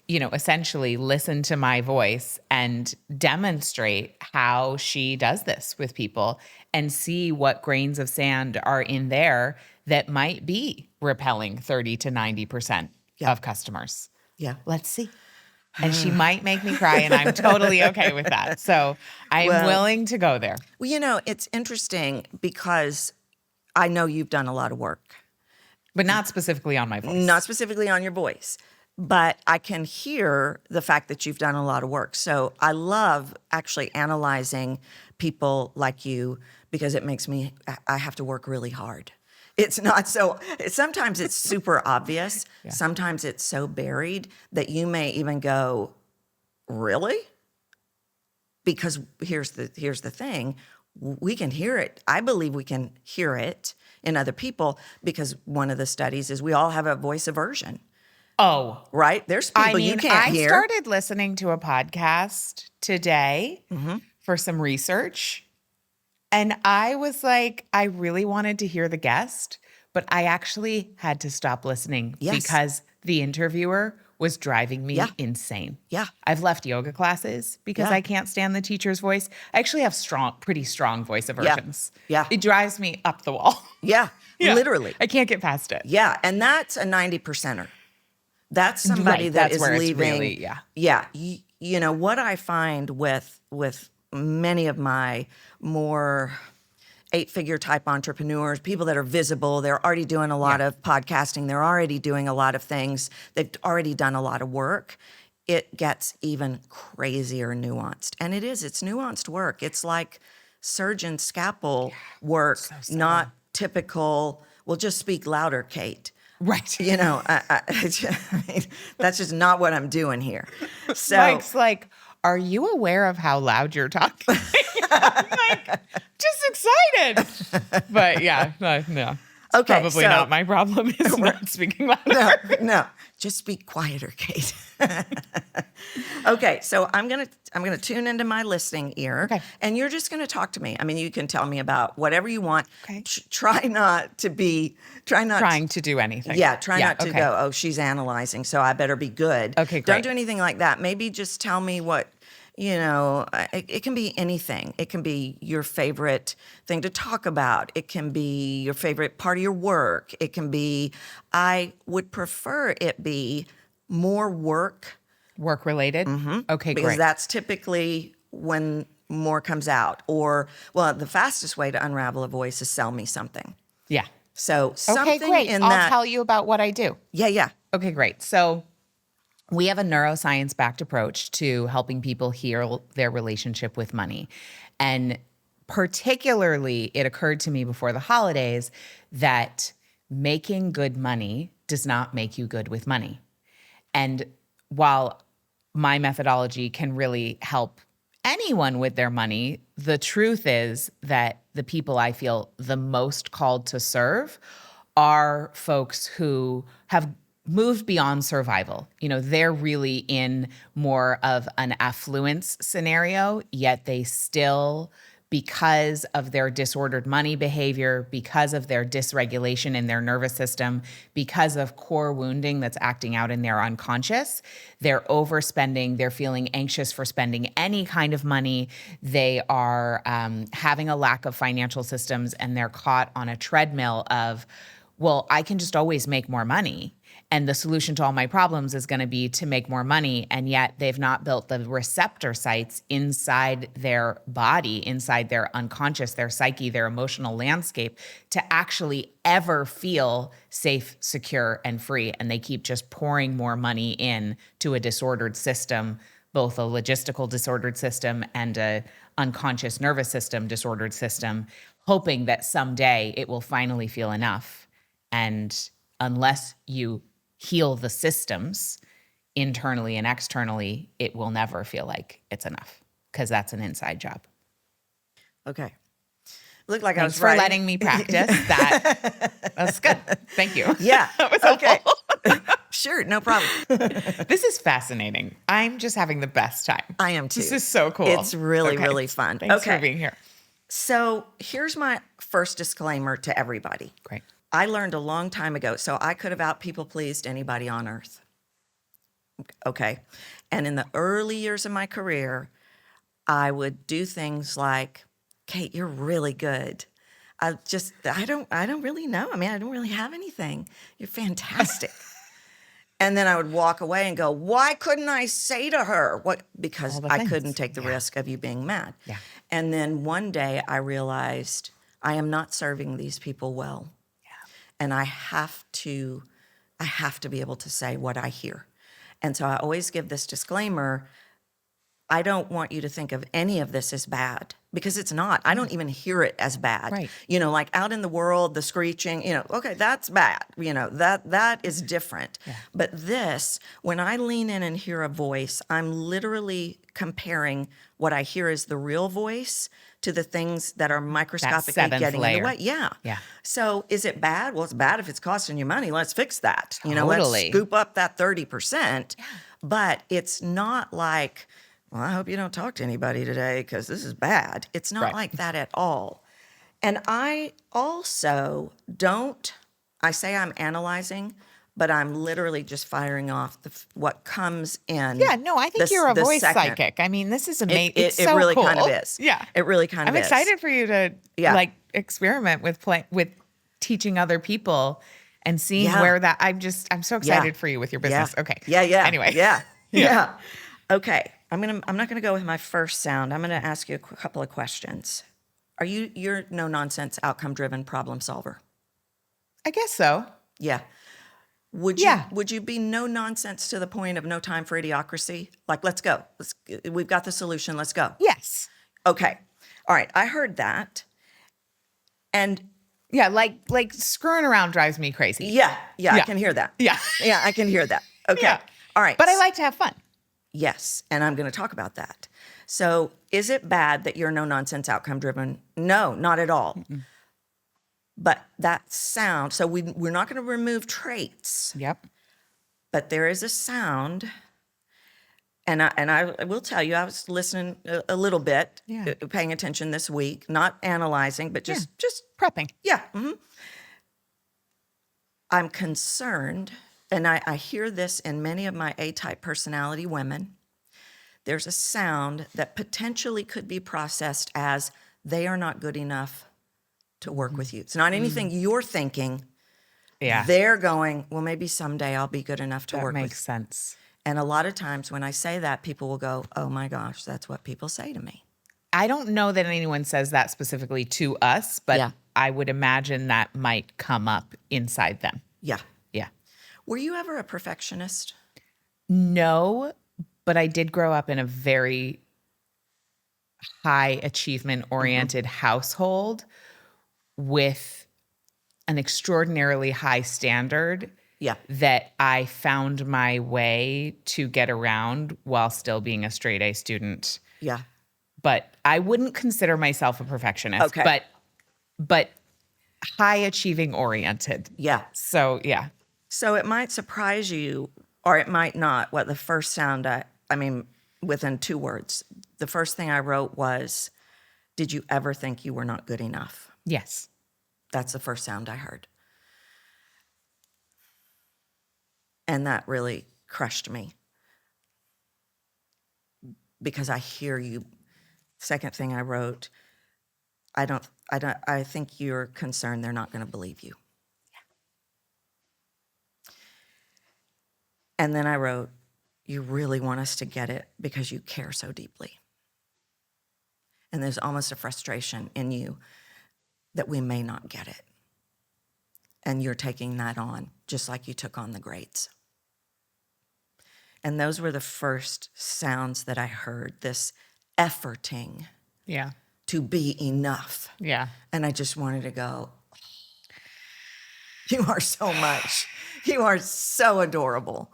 essentially listen to my voice and demonstrate how she does this with people and see what grains of sand are in there that might be repelling 30 to 90% of customers. Yeah. Let's see. And she might make me cry, and I'm totally okay with that. So I'm willing to go there. Well, it's interesting because I know you've done a lot of work. But not specifically on my voice. Not specifically on your voice, but I can hear the fact that you've done a lot of work. So I love actually analyzing people like you because it makes me, I have to work really hard. It's not so, sometimes it's super obvious. Yeah. Sometimes it's so buried that you may even go, really? Because here's the thing, we can hear it. I believe we can hear it in other people because one of the studies is we all have a voice aversion. Oh, Right? There's people you can't hear. I started listening to a podcast today for some research. And I was like, I really wanted to hear the guest, but I actually had to stop listening because the interviewer was driving me insane. Yeah. I've left yoga classes because I can't stand the teacher's voice. I actually have pretty strong voice aversions. Yeah. It drives me up the wall. Yeah, literally. I can't get past it. Yeah, and that's a 90%er. That's somebody that is where it's leaving. really, Yeah. You know, what I find with many of my more 8-figure type entrepreneurs, people that are visible, they're already doing a lot of podcasting, they're already doing a lot of things, they've already done a lot of work. It gets even crazier nuanced. And it's nuanced work. It's like surgeon scalpel work, not typical, well, just speak louder, Kate. Right. You know, I mean, that's just not what I'm doing here. So Mike's like, are you aware of how loud you're talking? I'm like, just excited. But yeah, no. Okay, Probably so- not my problem is not speaking louder. no, just speak quieter, Kate. Okay, so I'm gonna tune into my listening ear, and you're just gonna talk to me. I mean, you can tell me about whatever you want. Okay. Try not to Trying to do anything. Yeah, try not to go, oh, she's analyzing, so I better be good. Okay, Don't great. do anything like that. Maybe just tell me what, you know, it can be anything. It can be your favorite thing to talk about. It can be your favorite part of your work. It can be, I would prefer it be more work. Work related? Okay, Because great. that's typically when more comes out. Or, well, the fastest way to unravel a voice is sell me something. Yeah. So something Okay, great. in I'll that. tell you about what I do. Yeah. Okay, great. So we have a neuroscience-backed approach to helping people heal their relationship with money. And particularly, it occurred to me before the holidays that making good money does not make you good with money. And while my methodology can really help anyone with their money, the truth is that the people I feel the most called to serve are folks who have moved beyond survival. You know, they're really in more of an affluence scenario, yet they still, because of their disordered money behavior, because of their dysregulation in their nervous system, because of core wounding that's acting out in their unconscious, they're overspending, they're feeling anxious for spending any kind of money, they are having a lack of financial systems, and they're caught on a treadmill of, well, I can just always make more money. And the solution to all my problems is going to be to make more money. And yet they've not built the receptor sites inside their body, inside their unconscious, their psyche, their emotional landscape to actually ever feel safe, secure, and free. And they keep just pouring more money in to a disordered system, both a logistical disordered system and a unconscious nervous system disordered system, hoping that someday it will finally feel enough. And unless you heal the systems internally and externally, it will never feel like it's enough because that's an inside job. Okay. Looked like I Thanks was for right. letting me practice that. That's good. Thank you. Yeah. That was Okay. helpful. Sure. No problem. This is fascinating. I'm just having the best time. I am too. This is so cool. It's really, really fun. Thanks Okay. for being here. So here's my first disclaimer to everybody. Great. I learned a long time ago, so I could have out people pleased anybody on earth. Okay. And in the early years of my career, I would do things like, Kate, you're really good. I don't really know. I mean, I don't really have anything. You're fantastic. And then I would walk away and go, why couldn't I say to her what? Because All the I things. couldn't take the risk of you being mad. Yeah. And then one day I realized I am not serving these people well. and I have to be able to say what I hear. And so I always give this disclaimer. I don't want you to think of any of this as bad, because it's not. I don't even hear it as bad. Right. You know, like out in the world, the screeching, okay, that's bad. That is different. Yeah. But this, when I lean in and hear a voice, I'm literally comparing what I hear as the real voice to the things that are microscopically seventh getting in layer. the way. Yeah. Yeah. So is it bad? Well, it's bad if it's costing you money. Let's fix that. Let's Totally. scoop up that 30%. But it's not like, well, I hope you don't talk to anybody today because this is bad. It's not Right. like that at all. And I also I say I'm analyzing, but I'm literally just firing off what comes in. Yeah, no, I think you're a the voice second. psychic. I mean, this is amazing. It It's so really cool. kind of is. Yeah. It really kind of I'm is. excited for you to Yeah. experiment with teaching other people and seeing Yeah. where that I'm so excited for you with your business. Yeah. Okay. Yeah. Anyway. Yeah. Okay. I'm not gonna go with my first sound. I'm gonna ask you a couple of questions. You're no nonsense, outcome driven problem solver? I guess so. Yeah. Would you be no nonsense to the point of no time for idiocracy? Like, let's go. We've got the solution. Let's go. Yes. Okay. All right. I heard that. And Yeah, like screwing around drives me crazy. yeah, I Yeah. can hear that. Yeah. Yeah, I can hear that. Okay. Yeah. All right. But I like to have fun. Yes, and I'm going to talk about that. So, is it bad that you're no nonsense outcome driven? No, not at all. But that sound, so we're not going to remove traits, Yep. but there is a sound, and I will tell you, I was listening a little bit, Yeah. paying attention this week, not analyzing, but just Prepping. yeah. I'm concerned, and I hear this in many of my A-type personality women. There's a sound that potentially could be processed as they are not good enough to work with you. It's not anything you're thinking. Yeah. They're going, well, maybe someday I'll be good enough to That work with makes sense. And a lot of times when I say that, people will go, oh my gosh, that's what people say to me. I don't know that anyone says that specifically to us, but Yeah. I would imagine that might come up inside them. Yeah. Yeah. Were you ever a perfectionist? No, but I did grow up in a very high achievement oriented household with an extraordinarily high standard Yeah. that I found my way to get around while still being a straight A student. Yeah. But I wouldn't consider myself a perfectionist, Okay. but high achieving oriented. Yeah. So, yeah. So it might surprise you, or it might not, what the first sound, within 2 words, the first thing I wrote was, did you ever think you were not good enough? Yes. That's the first sound I heard. And that really crushed me. Because I hear you. Second thing I wrote, I think you're concerned they're not going to believe you. And then I wrote, you really want us to get it because you care so deeply. And there's almost a frustration in you that we may not get it. And you're taking that on, just like you took on the grades. And those were the first sounds that I heard, this efforting Yeah. to be enough. Yeah. And I just wanted to go, you are so much. You are so adorable.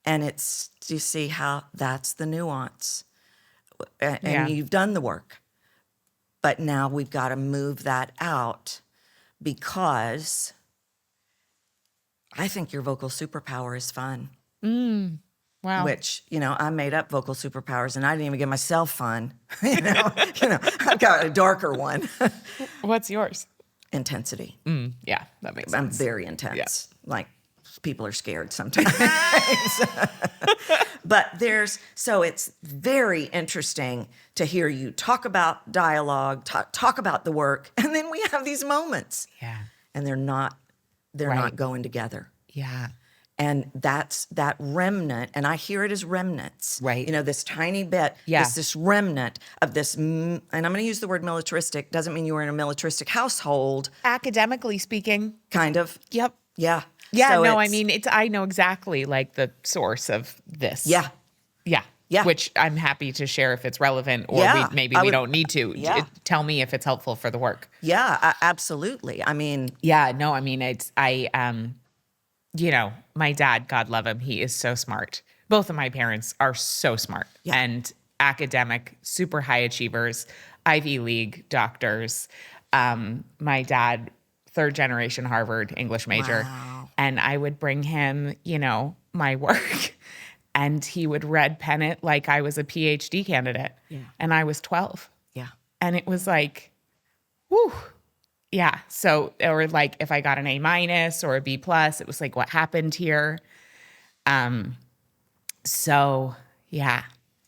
And it's, do you see how that's the nuance? And Yeah. you've done the work. But now we've got to move that out because I think your vocal superpower is fun. Wow. Which, I made up vocal superpowers and I didn't even give myself fun. I've got a darker one. What's yours? Intensity. Yeah, that makes I'm sense. very intense. Like, people are scared sometimes. But so it's very interesting to hear you talk about dialogue, talk about the work, and then we have these moments. Yeah. And they're not Right. going together. Yeah. And that's that remnant, and I hear it as remnants. Right. You know, this tiny bit, Yeah. this remnant of this, and I'm going to use the word militaristic, doesn't mean you were in a militaristic household, Academically speaking. kind of. Yep. Yeah. Yeah, So no, I it's- mean, I know exactly like the source of this. Yeah. Yeah. Yeah. Which I'm happy to share if it's relevant, or Yeah. maybe I we would- don't need to. Yeah. Tell me if it's helpful for the work. Yeah, absolutely. I mean, Yeah, no, I mean, you know, my dad, God love him, he is so smart. Both of my parents are so smart and academic, super high achievers, Ivy League doctors. My dad, third generation Harvard English major. Wow. And I would bring him, you know, my work and he would red pen it like I was a PhD candidate. Yeah. And I was 12. yeah. And it was like, whew. Yeah. So, or like if I got an A- or a B+, it was like, what happened here? So yeah,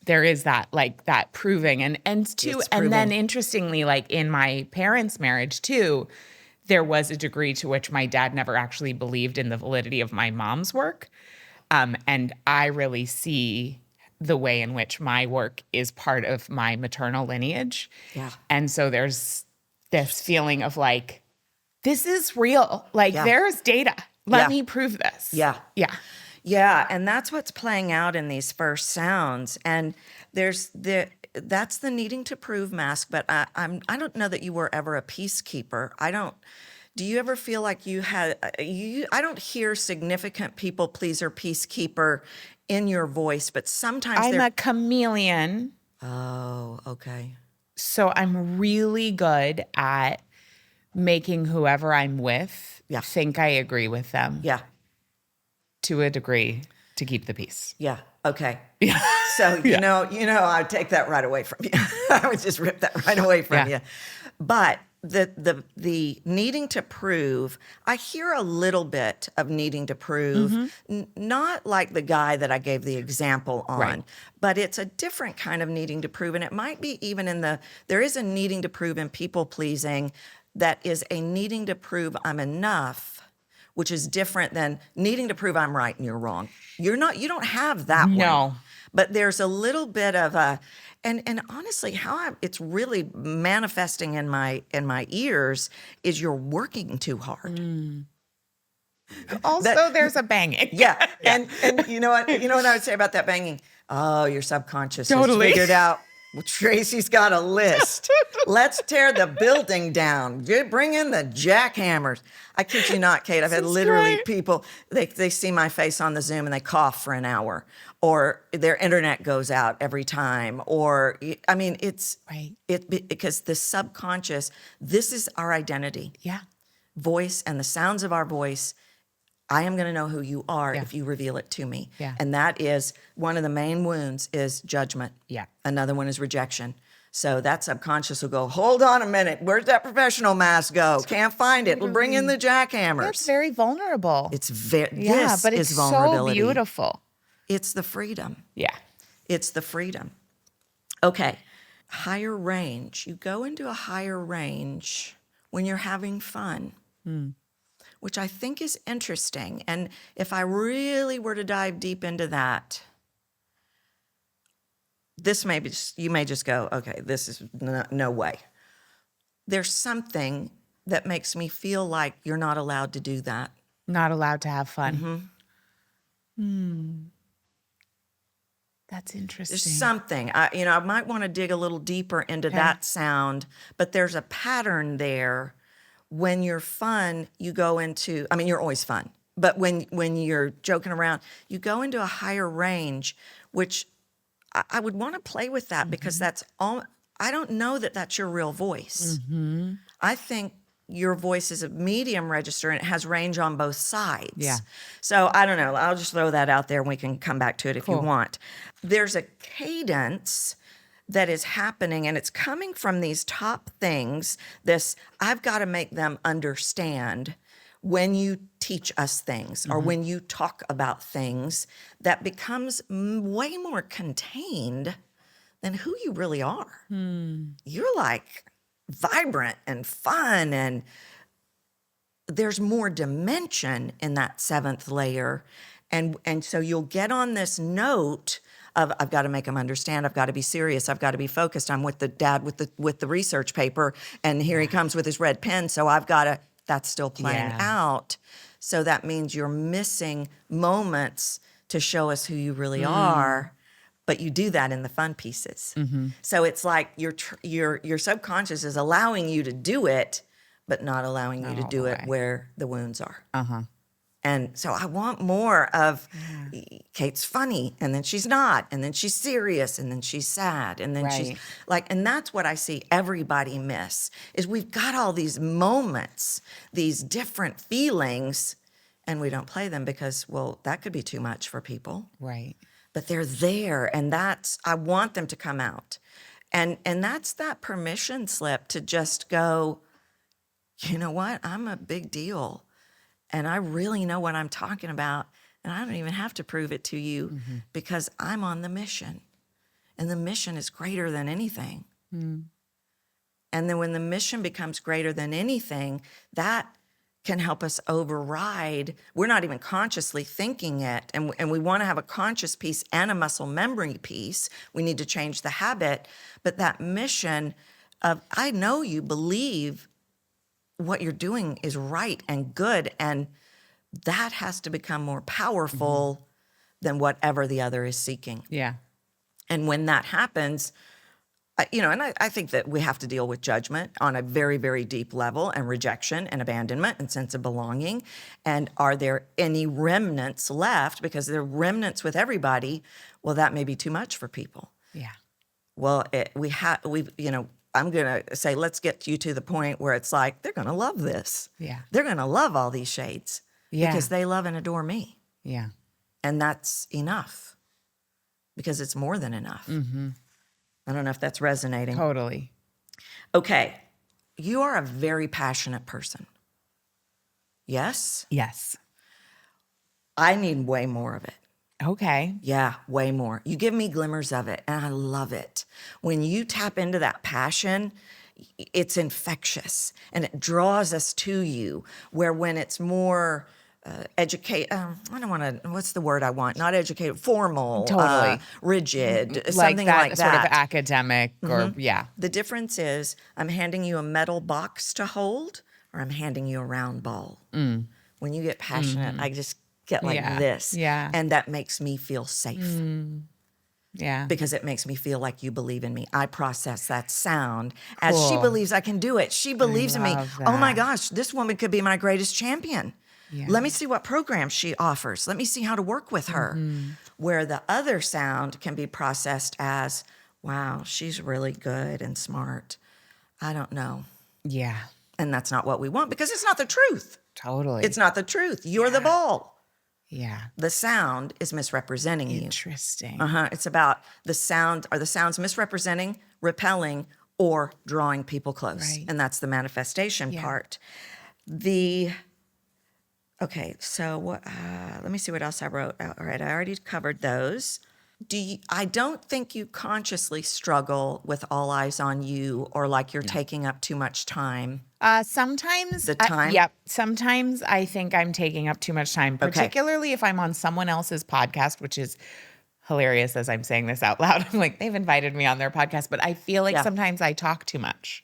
there is that, like that proving and then interestingly, like in my parents' marriage too, there was a degree to which my dad never actually believed in the validity of my mom's work. And I really see the way in which my work is part of my maternal lineage. Yeah. And so there's this feeling of like, this is real. Like there's data. Let me prove this. Yeah. Yeah. Yeah, and that's what's playing out in these first sounds. And that's the needing to prove mask. But I don't know that you were ever a peacekeeper. Do you ever feel like you had? I don't hear significant people pleaser, peacekeeper in your voice, but sometimes I'm a chameleon. Oh, okay. So I'm really good at making whoever I'm with think I agree with them. Yeah. To a degree to keep the peace. Yeah. Okay. Yeah. So you know, I'd take that right away from you. I would just rip that right away from you. But the needing to prove, I hear a little bit of needing to prove, not like the guy that I gave the example on, but it's a different kind of needing to prove. And it might be even there is a needing to prove in people pleasing that is a needing to prove I'm enough, which is different than needing to prove I'm right and you're wrong. You don't have that one. No. But there's a little bit of and honestly, it's really manifesting in my ears is you're working too hard. Also, there's a banging. Yeah. And you know what I would say about that banging? Oh, your subconscious Totally. has figured out. Well, Tracy's got a list. Let's tear the building down. Bring in the jackhammers. I kid you not, Kate. I've had literally great. people, they see my face on the Zoom and they cough for an hour, or their internet goes out every time, or, I mean, it's because the subconscious, this is our identity. Yeah. Voice and the sounds of our voice. I am going to know who you are if you reveal it to me. Yeah. And that is one of the main wounds is judgment. Yeah. Another one is rejection. So that subconscious will go, hold on a minute. Where'd that professional mask go? Can't find it. We'll bring in the jackhammers. That's very vulnerable. It's but it's is vulnerability. so beautiful. It's the freedom. Yeah. It's the freedom. Okay. Higher range. You go into a higher range when you're having fun. Which I think is interesting. And if I really were to dive deep into that, you may just go, okay, this is no way. There's something that makes me feel like you're not allowed to do that. Not allowed to have fun. That's interesting. There's something. I might want to dig a little deeper into that sound, but there's a pattern there. When you're fun, you go into, you're always fun, but when you're joking around, you go into a higher range, which I would want to play with that because that's all, I don't know that that's your real voice. I think your voice is a medium register and it has range on both sides. Yeah. So I don't know. I'll just throw that out there and we can come back to it if you want. There's a cadence that is happening, and it's coming from these top things, I've got to make them understand when you teach us things or when you talk about things, that becomes way more contained than who you really are. You're like vibrant and fun, and there's more dimension in that seventh layer. And so you'll get on this note of, I've got to make them understand. I've got to be serious. I've got to be focused. I'm with the dad with the research paper, and here he comes with his red pen. So I've got to. That's still playing out. So that means you're missing moments to show us who you really are. But you do that in the fun pieces. So it's like your subconscious is allowing you to do it, but not allowing you to do it where the wounds are. And so I want more of Kate's funny, and then she's not, and then she's serious, and then she's sad, and then she's like, and that's what I see everybody miss, is we've got all these moments, these different feelings, and we don't play them because, well, that could be too much for people. Right. But they're there, and I want them to come out. And that's that permission slip to just go, you know what, I'm a big deal. And I really know what I'm talking about, and I don't even have to prove it to you because I'm on the mission. And the mission is greater than anything. And then when the mission becomes greater than anything, that can help us override. We're not even consciously thinking it, and we want to have a conscious piece and a muscle memory piece. We need to change the habit, but that mission of, I know you believe what you're doing is right and good, and that has to become more powerful than whatever the other is seeking. Yeah. And when that happens, and I think that we have to deal with judgment on a very, very deep level, and rejection and abandonment and sense of belonging. And are there any remnants left? Because there are remnants with everybody. Well, that may be too much for people. Yeah. Well, I'm going to say, let's get you to the point where it's like, they're going to love this. Yeah. They're going to love all these shades because they love and adore me. Yeah. And that's enough because it's more than enough. I don't know if that's resonating. Totally. Okay. You are a very passionate person. Yes? Yes. I need way more of it. Okay. Yeah, way more. You give me glimmers of it, and I love it. When you tap into that passion, it's infectious, and it draws us to you, where when it's more I don't want to, what's the word I want? Not educated, formal, Totally. Rigid, Like something that, like that. sort of academic or, The difference is I'm handing you a metal box to hold, or I'm handing you a round ball. When you get passionate, I just get like this. Yeah. And that makes me feel safe. Yeah. Because it makes me feel like you believe in me. I process that sound as she believes I can do it. She believes in me. love Oh my that. gosh, this woman could be my greatest champion. Yeah. Let me see what program she offers. Let me see how to work with her. Where the other sound can be processed as, wow, she's really good and smart. I don't know. Yeah. And that's not what we want because it's not the truth. Totally. It's not the truth. You're the ball. Yeah. The sound is misrepresenting you. Interesting. It's about the sound. Are the sounds misrepresenting, repelling, or drawing people close? Right. And that's the manifestation part. Okay, so what, let me see what else I wrote. All right, I already covered those. I don't think you consciously struggle with all eyes on you or like you're taking up too much time. Sometimes. The time? Yep. Sometimes I think I'm taking up too much time, particularly if I'm on someone else's podcast, which is hilarious as I'm saying this out loud. I'm like, they've invited me on their podcast, but I feel like sometimes I talk too much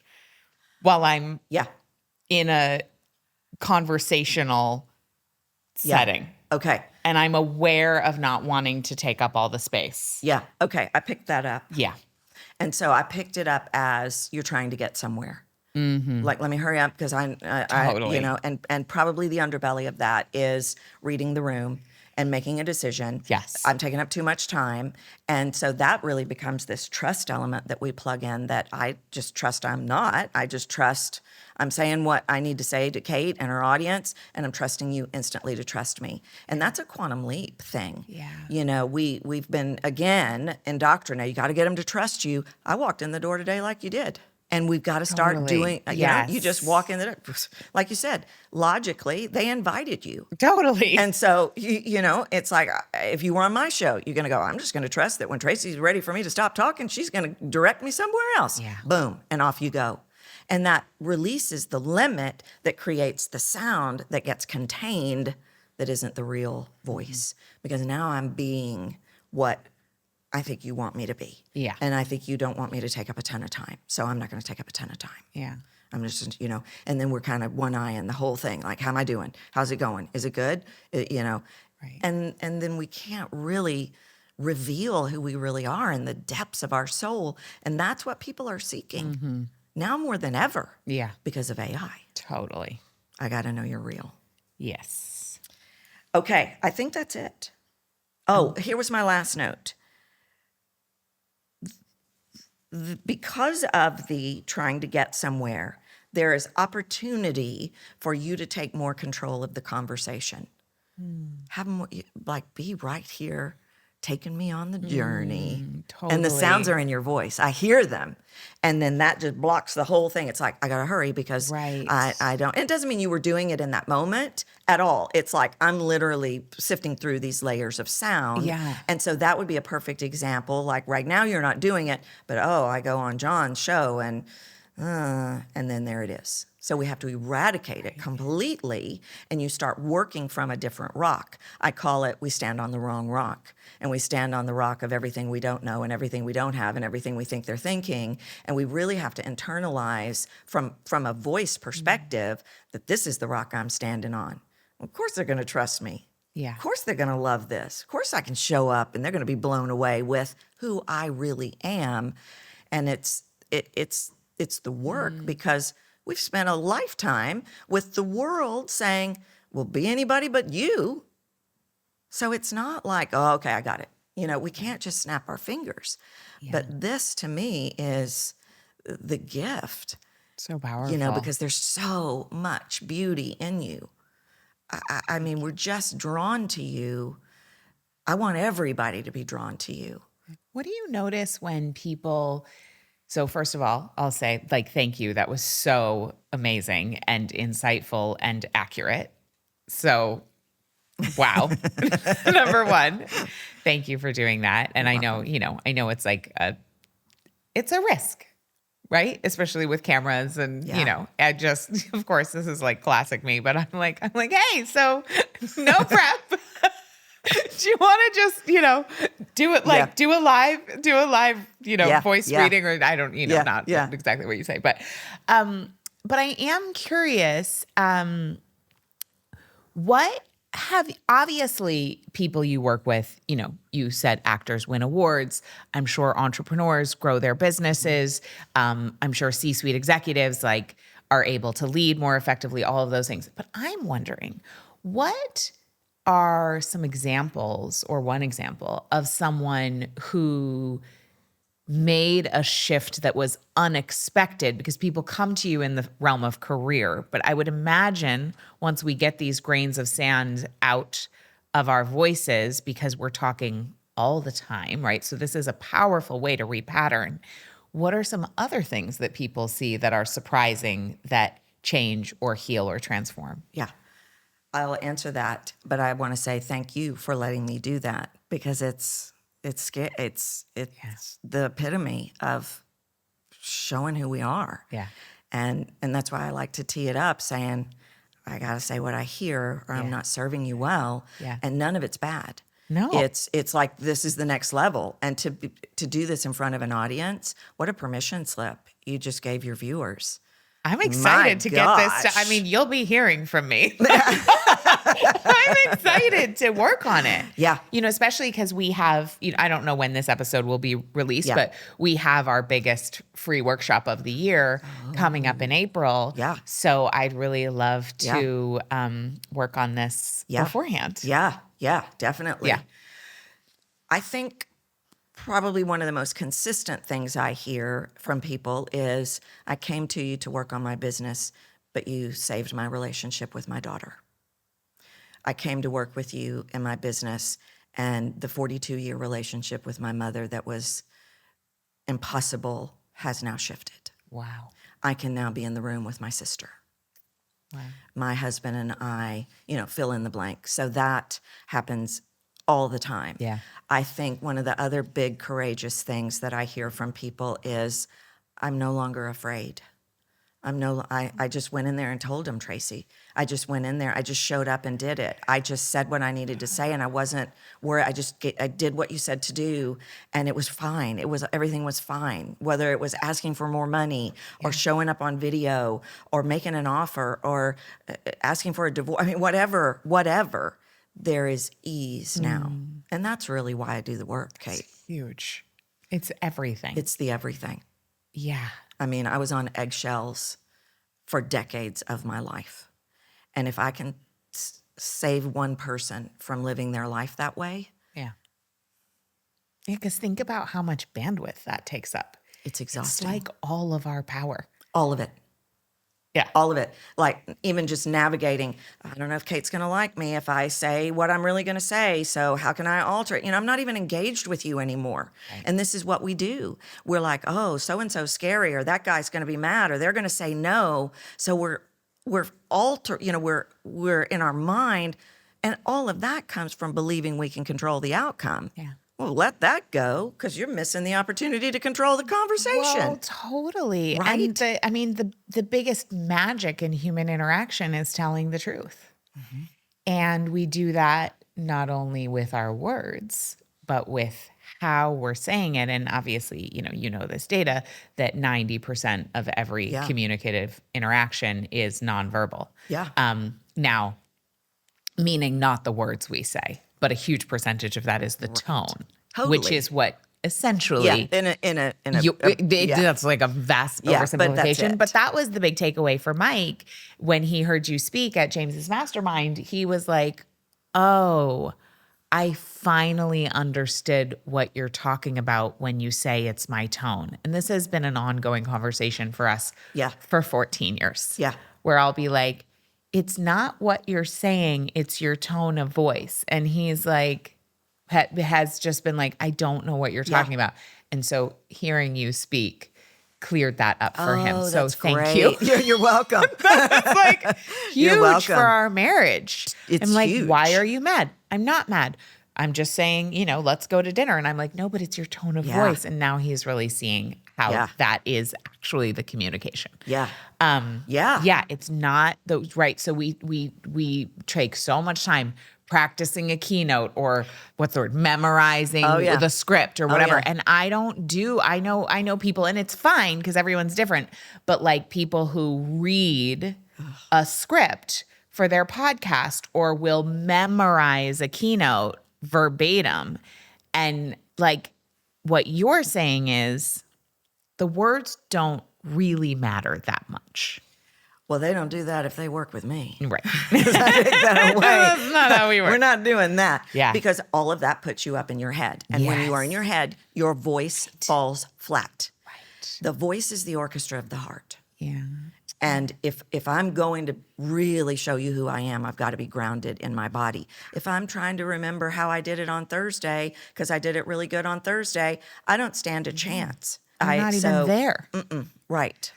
while I'm in a conversational setting. Okay. And I'm aware of not wanting to take up all the space. Yeah. Okay. I picked that up. Yeah. And so I picked it up as you're trying to get somewhere. Like, let me hurry up because I Totally. and probably the underbelly of that is reading the room and making a decision. Yes. I'm taking up too much time. And so that really becomes this trust element that we plug in that I just trust I'm not. I just trust I'm saying what I need to say to Kate and her audience, and I'm trusting you instantly to trust me. And that's a quantum leap thing. Yeah. You know, we've been, again, indoctrinated. You got to get them to trust you. I walked in the door today like you did. And we've got to start Totally. doing, you just walk in the door. Like you said, logically, they invited you. Totally. And so, it's like, if you were on my show, you're going to go, I'm just going to trust that when Tracy's ready for me to stop talking, she's going to direct me somewhere else. Yeah. Boom. And off you go. And that releases the limit that creates the sound that gets contained that isn't the real voice, because now I'm being what I think you want me to be. Yeah. And I think you don't want me to take up a ton of time. So I'm not going to take up a ton of time. Yeah. I'm just, and then we're kind of one eye in the whole thing. Like, how am I doing? How's it going? Is it good? Right. And then we can't really reveal who we really are in the depths of our soul. And that's what people are seeking now more than ever. Yeah. Because of AI. Totally. I got to know you're real. Yes. Okay. I think that's it. Oh, here was my last note. Because of the trying to get somewhere, there is opportunity for you to take more control of the conversation. Have more, be right here, taking me on the journey. And the sounds are in your voice. I hear them. And then that just blocks the whole thing. It's like, I got to hurry because Right. I don't. It doesn't mean you were doing it in that moment at all. It's like I'm literally sifting through these layers of sound. Yeah. And so that would be a perfect example. Like right now you're not doing it, but I go on John's show and then there it is. So we have to eradicate it completely, and you start working from a different rock. I call it, we stand on the wrong rock, and we stand on the rock of everything we don't know and everything we don't have and everything we think they're thinking. And we really have to internalize from a voice perspective that this is the rock I'm standing on. Of course they're going to trust me. Yeah. Of course they're going to love this. Of course I can show up and they're going to be blown away with who I really am. And it's the work because we've spent a lifetime with the world saying, well, be anybody but you. So it's not like, oh, okay, I got it. We can't just snap our fingers. Yeah. But this to me is the gift, So powerful. because there's so much beauty in you. I mean, we're just drawn to you. I want everybody to be drawn to you. What do you notice when people... So first of all, I'll say thank you. That was so amazing and insightful and accurate. So, wow. Number one, thank you for doing that. And I know it's it's a risk, right? Especially with cameras and, I just, of course, this is classic me, but I'm like, hey, so no prep. Do you want to just, do it do a live, voice reading, or I don't, not exactly what you say, but I am curious, what have, obviously people you work with, you said actors win awards. I'm sure entrepreneurs grow their businesses. I'm sure C-suite executives are able to lead more effectively, all of those things. But I'm wondering, what are some examples or one example of someone who made a shift that was unexpected? Because people come to you in the realm of career, but I would imagine once we get these grains of sand out of our voices, because we're talking all the time, right? So this is a powerful way to repattern. What are some other things that people see that are surprising that change or heal or transform? Yeah. I'll answer that, but I want to say thank you for letting me do that, because it's the epitome of showing who we are. Yeah. And that's why I like to tee it up saying, I got to say what I hear or I'm not serving you well. Yeah. And none of it's bad. No. It's like, this is the next level. And to do this in front of an audience, what a permission slip you just gave your viewers. I'm excited to get this. You'll be hearing from me. I'm excited to work on it. Yeah. Especially because we have, I don't know when this episode will be released, but we have our biggest free workshop of the year coming up in April. Yeah. So I'd really love to work on this beforehand. Yeah. Yeah, definitely. Yeah. I think probably one of the most consistent things I hear from people is, I came to you to work on my business, but you saved my relationship with my daughter. I came to work with you in my business, and the 42-year relationship with my mother that was impossible has now shifted. Wow. I can now be in the room with my sister. Wow. My husband and I, fill in the blank. So that happens all the time. Yeah. I think one of the other big courageous things that I hear from people is, I'm no longer afraid. I just went in there and told him, Tracy. I just went in there. I just showed up and did it. I just said what I needed to say, and I wasn't worried. I did what you said to do, and it was fine. Everything was fine. Whether it was asking for more money, or showing up on video, or making an offer, or asking for a divorce. I mean, whatever. There is ease now, and that's really why I do the work, Kate. It's huge. It's everything. It's the everything. Yeah. I mean, I was on eggshells for decades of my life. And if I can save one person from living their life that way. Yeah. Because think about how much bandwidth that takes up. It's exhausting. It's like all of our power. All of it. Yeah. All of it. Like even just navigating, I don't know if Kate's going to like me if I say what I'm really going to say. So how can I alter it? I'm not even engaged with you anymore. Right. And this is what we do. We're like, oh, so-and-so's scary, or that guy's going to be mad, or they're going to say no. So we're in our mind. And all of that comes from believing we can control the outcome. Yeah. Well, let that go, because you're missing the opportunity to control the conversation. Well, totally. Right? And the biggest magic in human interaction is telling the truth. Mm-hmm. And we do that not only with our words, but with how we're saying it. And obviously, you know this data that 90% of every communicative interaction is nonverbal. Yeah. Now, meaning not the words we say, but a huge percentage of that is the tone, Totally. which is what essentially that's that's like a vast Yeah, but oversimplification. that's it. But that was the big takeaway for Mike when he heard you speak at James's mastermind. He was like, "Oh, I finally understood what you're talking about when you say it's my tone." And this has been an ongoing conversation for us for 14 years. Yeah. Where I'll be like, it's not what you're saying, it's your tone of voice. And he's like, has just been like, I don't know what you're talking about. And so hearing you speak cleared that up for him. So thank you. You're welcome. That's like You're huge welcome. for our marriage. It's I'm like, huge. why are you mad? I'm not mad. I'm just saying, let's go to dinner. And I'm like, no, but it's your tone of voice. And now he's really seeing how that is actually the communication. Yeah. Yeah. It's not those, right. So we take so much time practicing a keynote, or what's the word, memorizing the script or whatever. And I know people, and it's fine because everyone's different, but like people who read a script for their podcast or will memorize a keynote verbatim. And like what you're saying is the words don't really matter that much. Well, they don't do that if they work with me. Right. I take that away. That's not how we work. We're not doing that. Yeah. Because all of that puts you up in your head. And when you are in your head, your voice falls flat. Right. The voice is the orchestra of the heart. Yeah. And if I'm going to really show you who I am, I've got to be grounded in my body. If I'm trying to remember how I did it on Thursday, because I did it really good on Thursday, I don't stand a chance. I'm not even there. Right.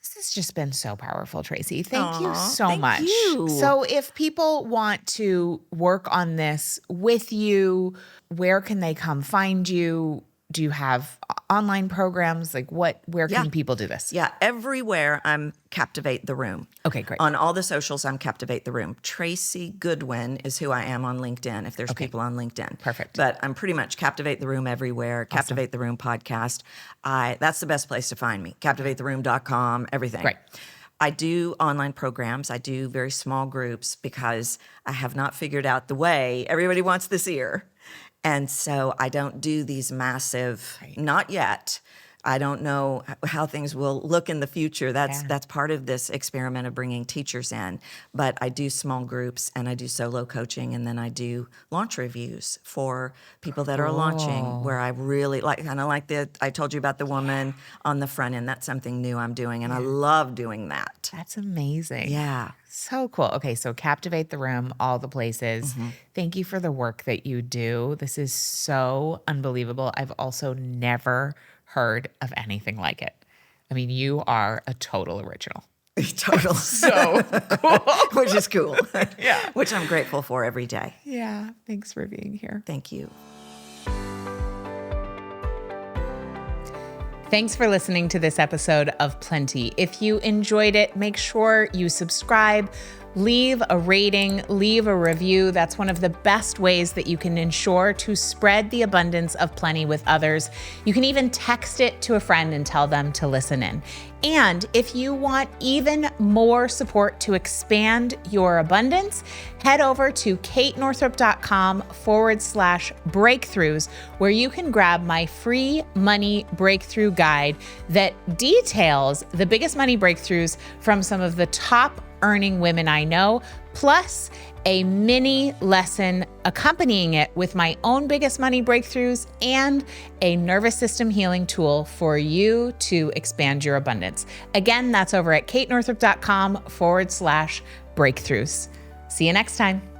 This has just been so powerful, Tracy. Thank you so thank much. you. So if people want to work on this with you, where can they come find you? Do you have online programs? Like where can people do this? Yeah, everywhere I'm Captivate the Room. Okay, great. On all the socials, I'm Captivate the Room. Tracy Goodwin is who I am on LinkedIn, if there's people on LinkedIn. Perfect. But I'm pretty much Captivate the Room everywhere. Awesome. Captivate the Room podcast. That's the best place to find me. CaptivateTheRoom.com, everything. Great. I do online programs. I do very small groups because I have not figured out the way. Everybody wants this ear. And so I don't do these massive, not yet. I don't know how things will look in the future. That's part of this experiment of bringing teachers in. But I do small groups, and I do solo coaching, and then I do launch reviews for people that are launching, where I really kind of like I told you about the woman on the front end. That's something new I'm doing, and I love doing that. That's amazing. Yeah. So cool. Okay, so Captivate the Room, all the places. Thank you for the work that you do. This is so unbelievable. I've also never heard of anything like it. I mean, you are a total original. Total. So cool. Which is cool. Yeah. Which I'm grateful for every day. Yeah. Thanks for being here. Thank you. Thanks for listening to this episode of Plenty. If you enjoyed it, make sure you subscribe, leave a rating, leave a review. That's one of the best ways that you can ensure to spread the abundance of plenty with others. You can even text it to a friend and tell them to listen in. And if you want even more support to expand your abundance, head over to katenorthrup.com/breakthroughs, where you can grab my free money breakthrough guide that details the biggest money breakthroughs from some of the top earning women I know, plus a mini lesson accompanying it with my own biggest money breakthroughs and a nervous system healing tool for you to expand your abundance. Again, that's over at katenorthrup.com/breakthroughs. See you next time.